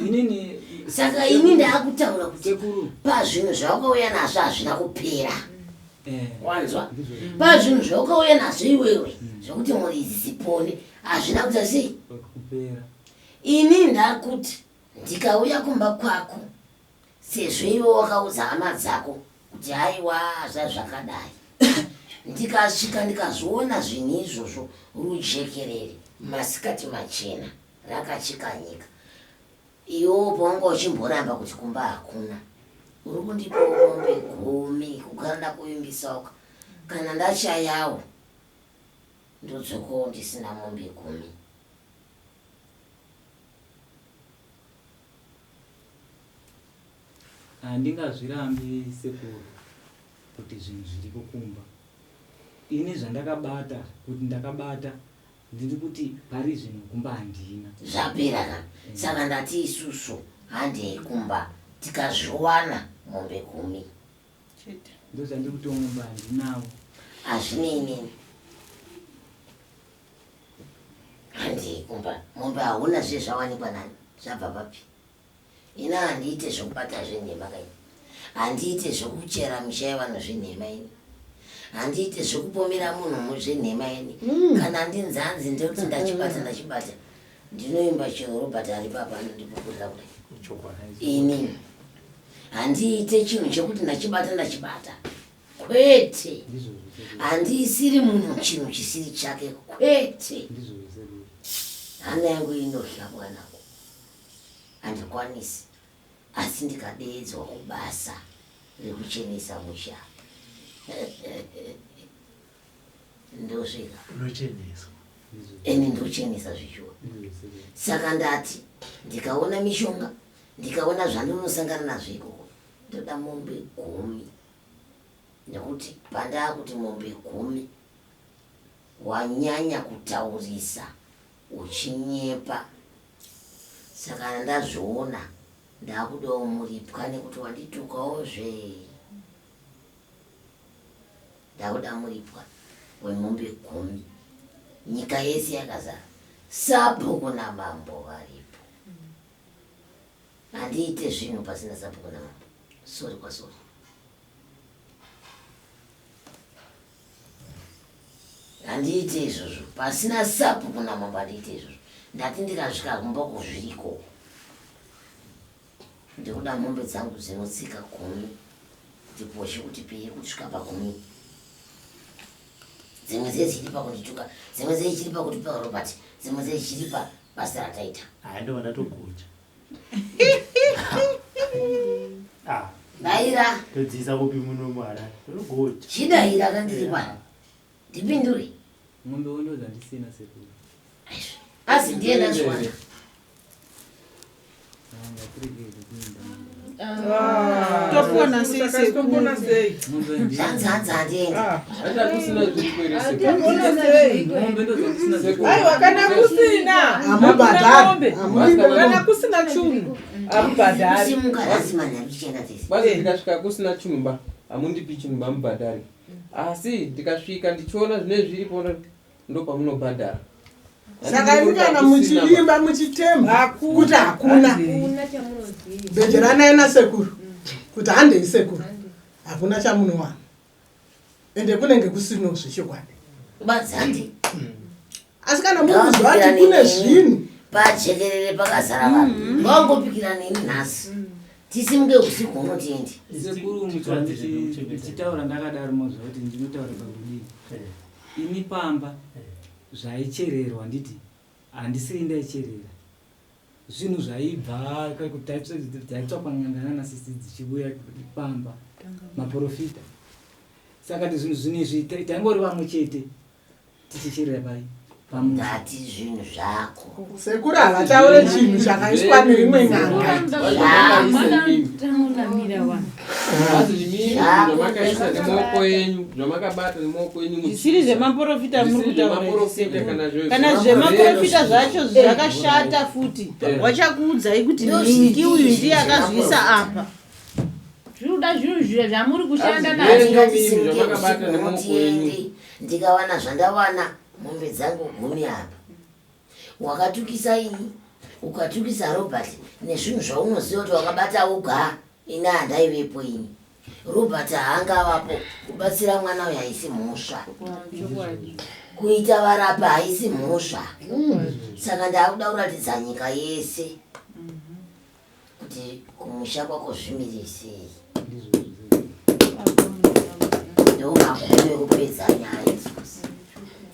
Inini saka ini ndakutaura kuti pazvinhu zvawakauya nazvo hazvina kupera wanzwa pazvinhu zvawakauya nazvo iwewe zvokuti muri zipone hazvina kuita sei ini ndakuti ndikauya kumba kwako sezvo iwe wakaudza hama dzako kuti haiwa zvazvakadai ndikasvika ndikazviona zvinhu izvozvo rujekerere masikati machena rakachikanyika iwo pawanga uchimboramba kuti kumba hakuna uri kundipa mombe 10 kugara ndakuimbisauka kana ndachayawo ndodzokawo ndisina mombe 10 handingazvirambi sekuru kuti zvinhu zviri kukumba ini zvandakabata kuti ndakabata ndiri kuti pari zvinhu kumba handina zvapera kana saka ndati isusu handeikumba tikazviwana mombe 10 ndozvandiri kuti mombe handinawo hazvineinini handeikumba mombe hauna zvezvawanikwa nani zvabva papi ina handiite zvokubata zvenhema kaini handiite zvokuchera misha yevanhu zvenhema ini handiite zvokupomera munhu muzvenhema ini kana handinzanzi ndekuti ndachibata ndinoimba chero robert ari papa anondipupurira kudai ini handiite chinhu chekuti ndachibata kwete handisiri munhu chinhu chisiri chake kwete hana yangu inohlabwanako handikwanisi asi ndikadeedzwa kubasa rekuchenesa musha ndosvika eni ndochenesa zvichuwa saka ndati ndikaona mishonga ndikaona zvandinosangana nazvo ikoko ndoda mombe 10 nekuti pandaa kuti mombe 10 wanyanya kutaurisa uchinyepa saka ndazviona ndakudawo muripwa nekuti wanditukawo ndakuda muripwa wemombe 10 nyika yese yakazara sabhuku namambo varipo handiite zvinhu pasina sabhuku namambo sori kwasori handiite izvozvo pasina sabhuku namambo handiite izvozvo ndati ndikasvika kumba kuzviriko ndikuda mombe dzangu dzinotsika 10 ndiposhe kuti piri kusvika pa10 dzimwe dzechiri pakundituka dzimwe dzechiri pakutipa robert dzimwe dzechiri pabasa rataita ndo ndatoguta daira todzisa kupi muno mwana toguta chidaira kandiri pana ndipindure ng'ombe wondoza ndisina sekuru asi ndiye ndazviwana topona sei zanzanza handienda aiwa kana kusina kana kusina chungu amubhadhari basi ndikasvika kusina chumba hamundipi chumba mubhadhari asi ndikasvika ndichiona zvinenge zviripo ndo pamunobhadhara saka imi kana muchiimba muchitemba kuti hakuna bhejeranai nasekuru kuti handei sekuru hakuna chamunowana ende kunenge kusino zvechokwadi badzandi asi kana mukuzwa kuti kune zvinhu pajekerere pakazara vanhu vangopikira neni nhasi tisimuke usiku unotiendi sekuru muchitaura ndakadaro mozva kuti ndinotaura pakudii ini pamba zvaichererwa nditi handisiri ndaicherera zvinhu zvaibva dzaitsvakwa ngangana nasisi dzichiuya pamba maprofita saka ti zvinhu zvinezvi taingori vamwe chete tichicherera pai ngati zvinhu zvako sekuru havataure chinhu chakaiswa neimwe nganga zvamakaisa nemaoko enyu zvamakabata nemaoko enyu zvisiri zvemaprofita muri kutaura kana zvemaprofita zvacho zvakashata futi wachakuudzai kuti ningi uyu ndiye akazviisa apa zviruda zvinhu zvamuri kushanda ndikawana zvandawana mombe dzangu 10 apa wakatukisa ini ukatukisa Robert nezvinhu zvaunoziva kuti wakabata uga ina handaivepo ini Robert haangavapo kubatsira mwana uyo haisi mhosva kuita varapa haisi mhosva saka ndakuda kuratidza nyika yese kuti kumusha kwako zvimiri sei ndomagume ekupedza nyaya idzozi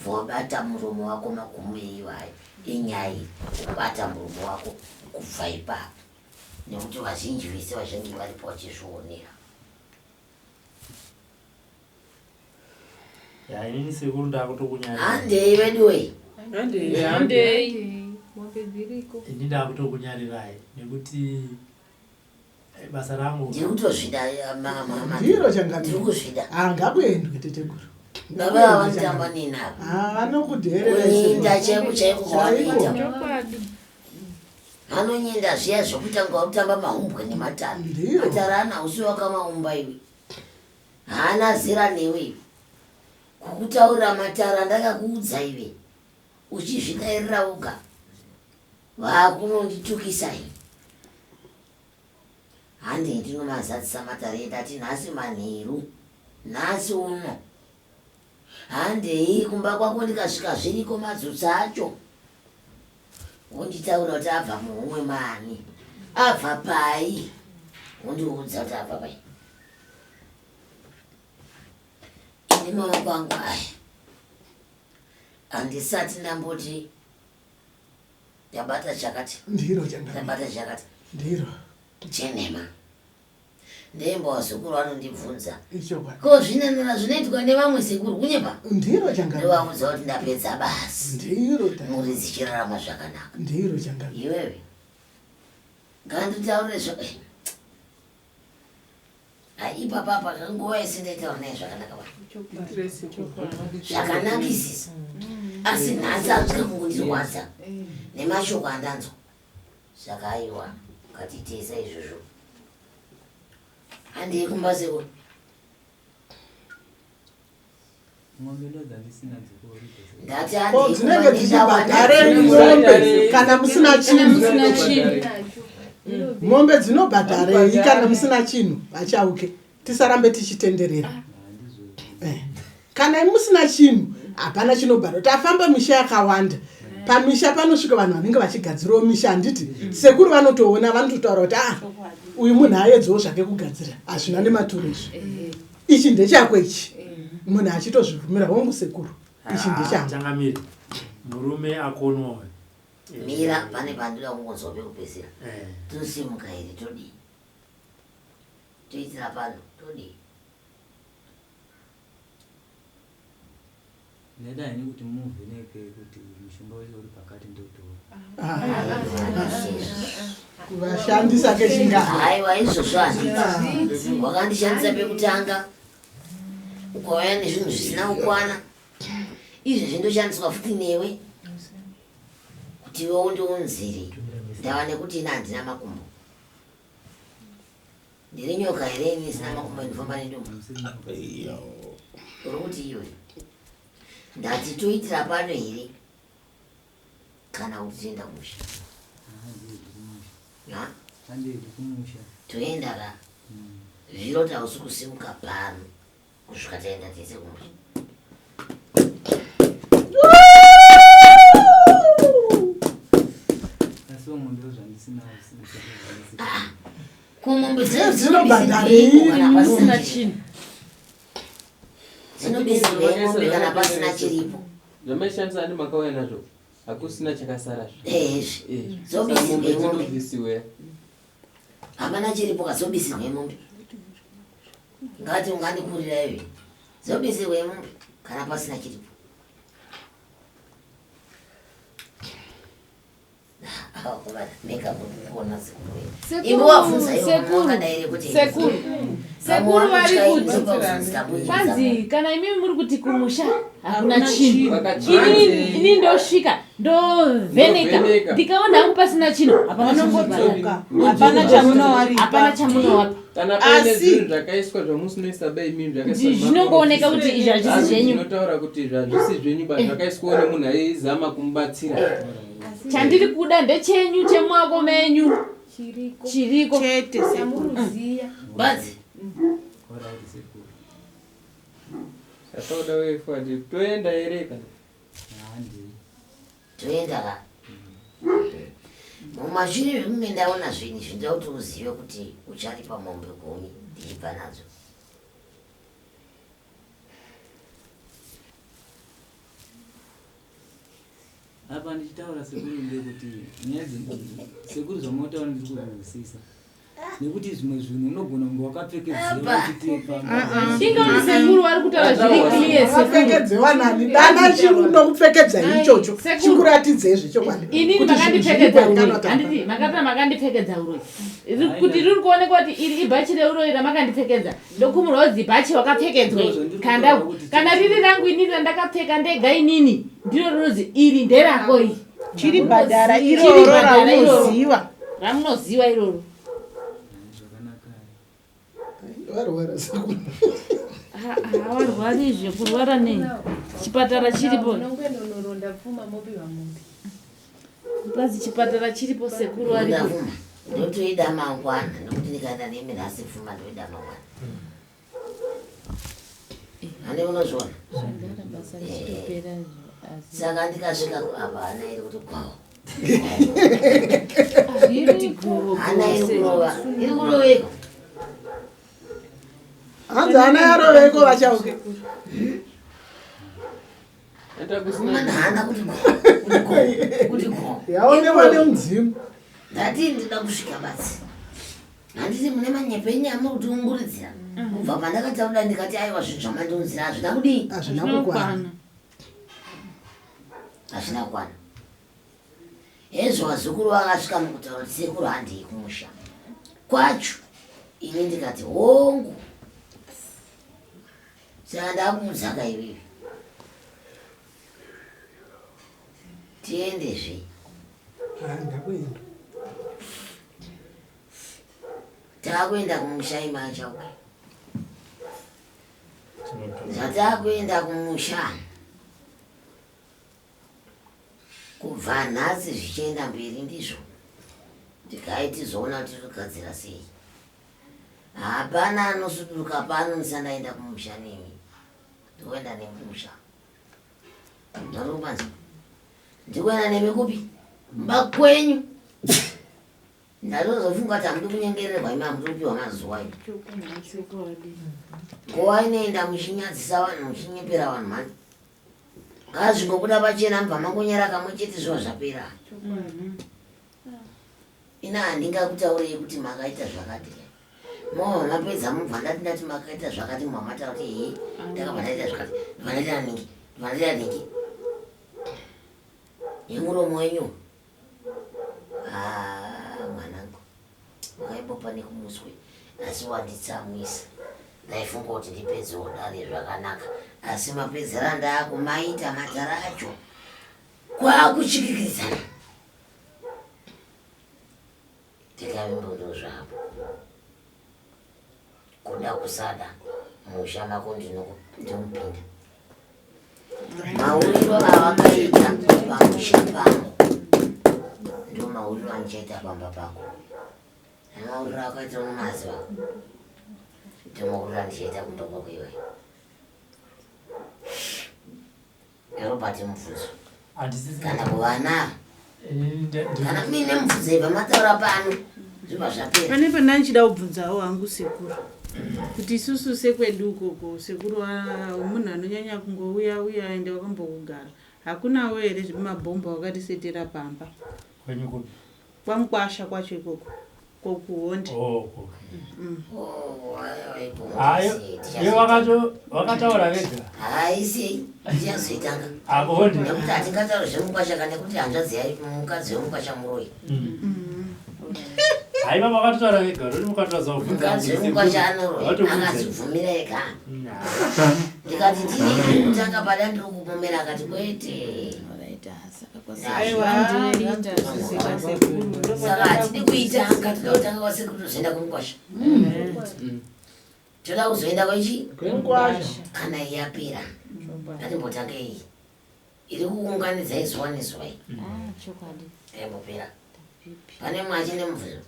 wabata muromo wako magumo eiwayo enyaya kubata muromo wako kubva ipapo nekuti vazhinji vese vazhinji varipo vachizvionera. inini sekuru ndakutokunyarira handei veduwe ini ndakutokunyarirai nekuti basa rangu ndikutozvida ndiro changa ndiri kuzvida angakuendwe tetekuru baba avanotamba ninavo vanokudhererakunyinda chaiko chaiko kwavanoita vanonyinda zviya zvokutanga kutamba mahumbwe nematara matara ana usi wakamaumba iwe haana zera newe iwe kukutaurira matara ndakakuudza iwe uchizvikairira uga vakunonditukisa iwe handei ndinomazadzisa matara edu ati nhasi manheru nhasi uno handei kumba kwako ndikasvika zviriko madzutsa acho wonditaura kuti abva muhumwe mani abva pai wondiudza kuti abva pai ini maoko angu aya handisati ndamboti ndabata chakati ndiro ndabata chakati ndiro chenema ndemba sekuru vanondibvunza ko zvinanana zvinoitwa nevamwe sekuru kunyepa ndiro ndovakudza kuti ndapedza basi ndiro muri dzichirarama zvakanaka ndiro iwewe nganditaurire ipapapa nguva yese ndaitaura naye zvakanaka zvakanakisisa asi nhasi azvika kungondirwadza nemashoko andanzwa saka aiwa ngatiteisa izvozvo handei kumba sekuru dzinenge dzichibhadharei mombe kana musina chinhu mombe dzinobhadharei kana musina chinhu vachauke tisarambe tichitenderera kana musina chinhu hapana chinobhadha tafamba misha yakawanda pamisha panosvika vanhu vanenge vachigadzirawo misha handiti sekuru vanotoona vanototaura kuti uyu munhu aedzawo zvake kugadzira hazvina nematuro izvi ichi ndechako ichi munhu achitozvibvumira hongu sekuru ichi ndechangu murume akonowe mira pane pandida kungonzwa pekupedzisira tosimuka here todii toitira pano todii neda ini kuti muvheneke kuti mushonga wese uri pakati ndotora kuvashandisa kechingaa aiwa izvozvo handiti wakandishandisa pekutanga ukauya nezvinhu zvisina kukwana izvi zvindoshandiswa futi newe kuti iwewo ndiunziri ndava nekuti ina handina makumbo ndiri nyoka here ini isina makumbo indifamba nedumbu uri kuti iwe ndati toitira pano here kana kuti toenda kumusha toenda ka zviro tausi kusimuka pano kusvika taenda tese kumusha kumombe dzinobhadharei chinhu dzinobisirwa mombe kana pasina chiripo zvamaishandisa andi makauya nazvo hakusina chakasara zobisirwa hapana chiripo kazobisirwa mombe ngati ungandikurira iwe zobisirwa mombe kana pasina chiripo sekuru vari kuti kwanzi kana imimi muri kuti kumusha hakuna chinhu ini ndosvika ndovheneka ndikaona hangu pasina chinhu hapana chamunowapa kana paine zvinhu zvakaiswa zvamusinoisa baimimi zvinongooneka kuti izvi hazvisi zvenyu zvinotaura kuti zvazvisi zvenyu ba zvakaiswawo nemunhu aizama kumubatsira chandiri kuda ndechenyu chenyu chemwako menyu chiriko chete samuruziya Bazi. Satoda wefuati toenda here kana Toenda ka. Mumashini zvimwe ndaona zvinhu zvinoda kuti uzive kuti ucharipa mombe 10 ndichibva nadzo. apa ndichitaura sekuru ndekuti nyaya sekuru zvamotaura ndiri kuzwisisa nekuti zvimwe zvinhu unogona kunge wakapfekedzeva ingani sekuru vari kutaura zviri clear wakapfekedzeva nani dana chiri nokupfekedza ichocho chikuratidzei chokwadi inini makandipfekedza uroi handiti makapita makandipfekedza uroi kuti riri kuonekwa kuti iri ibhachi reuroi ramakandipfekedza ndokumurwa kuti bhachi wakapfekedzwa kandaku kana riri rangu inini randakapfeka ndega inini ndiro rinozi iri nderako iri chiri bhadhara iroro raunoziva ramunoziva iroro hawarwari zvekurwara nei chipatara chiripo bazi chipatara chiripo sekuru aripo ndotoida mangwana nokuti ndikaenda nemirasi pfuma ndoida mangwana hane unozviona saka ndikasvika apa hana iri kuti kwawo hana iri kurova iri kuroveko hanzi hana yaroveko vachauke hana kuti yaonekwa nemudzimu ndati ndida kusvika basi handiti mune manyepe enyama kuti unguridzira kubva pandakataura ndikati aiwa zvinhu zvamandonzira hazvina kudii hazvina kukwana hazvina kukwana hezvo vazukuru vakasvika mukutaura kuti sekuru handii kumusha kwacho ini ndikati hongu saka ndakumudzaka ivivi tiendezve ndakuenda taakuenda kumusha imachauka zvatakuenda kumusha kubva nhasi zvichienda mberi ndizvo ndikaitizoona kuti togadzira sei hapana anosuduruka pano ndisandaenda kumusha nemi ndikuenda nemusha narukubanza ndikuenda nemikupi mba kwenyu ndatozofunga kuti hamudi kunyengererwa imi hamudi kupiwa mazuva ino nguva inoenda muchinyadzisa vanhu muchinyepera vanhu mani ngazvingobuda pachena mbva mangonyera kamwe chete zviva zvapera ina handingakutaurei kuti makaita zvakati mova mapedza mubva ndati makaita zvakati mwamata kuti hei ndakabva ndaita zvakati ndvandaita ningi nemuromo wenyu mwanangu wakaibopa nekumuswe asi wanditsamwisa ndaifunga kuti ndipedzewo dare zvakanaka asi mapedzera ndaakumaita matara acho kwakuchikikizana ndikavimbondo zvapo kuda kusada musha mako ndimupinda mauriro avakaita pamusha pangu ndo mauriro andichaita pamba pako nemauriro akaita mumazi vako ndemauriro andichaita kundokwa kweiwe erobati mubvunzo kana kuvana kana mine mubvunzo ibva mataura pano zviva zvapera pane pana ndichida kubvunzawo hangu sekuru kuti isusu sekwedu ukoko sekuru munhu anonyanya kungouya uya ende wakambogara hakunawo here zvemabhomba wakatisetera pamba kwamukwasha kwacho ikoko kokuhonda wakataura vega haisi ndichazoitanga nekuti hatingataura zvemukwasha kana kuti hanzvadzi mukadzi wemukwasha muroi haiva makatotaura vega rori mukatotaza mukadzi wemukwasha anoroi akazvibvumira ega ndikati ndinii kutanga pada ndiri kupomera akati kwete saka hatidi kuitanga toda kutanga kwasekuru tozoenda kumukwasha toda kuzoenda kwaichi kana yapera ngatimbotanga iyi iri kuunganidza izuva nezuva iyi aimbopera pane mwachi nemubvunzo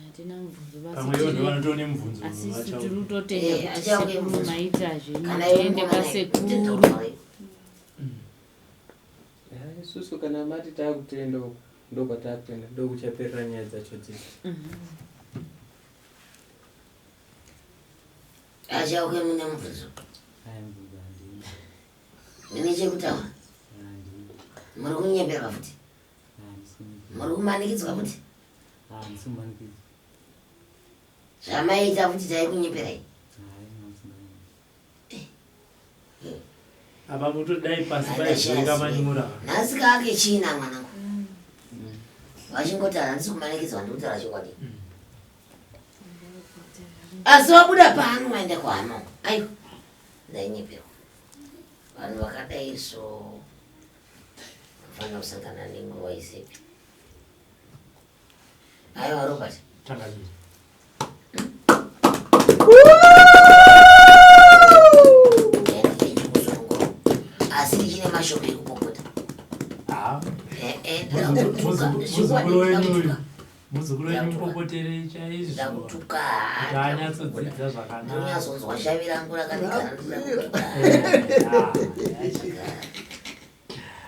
hatina mubvunzo pamwe ivo ndovanotone mubvunzo asi vachauri. tiri kutotenda kuti sekuru maita zvenyu Kana tiende ivo kwasekuru isusu kana mati taakutenda uku ndokwataakutenda ndokuchaperera nyaya dzacho dzidzi. achauke mune mubvunzo mine chekutaura muri kunyepera futi muri kumanikidzwa futi zvamaita futi taikunyeperai apa mutodai pasi paizvika manyura nhasi kaake china mwanangu vachingoti handisi kumanikidzwa ndikutaura chokwadi asi wabuda pano waenda kwano aiwa ndainyeperwa vanhu vakadai so vanofanira kusangana nenguva isepi aiwa robert tanganyika asi ndichine mashoko ekupopota muzukuru wenyu mupopoterei chaizvo ndakutuka anyatsodzidza zvakanaka unyazonzwa shavi rangu rakadigara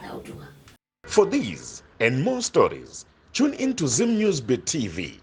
ndakutuka. For these and more stories, tune in to Zim News Bit TV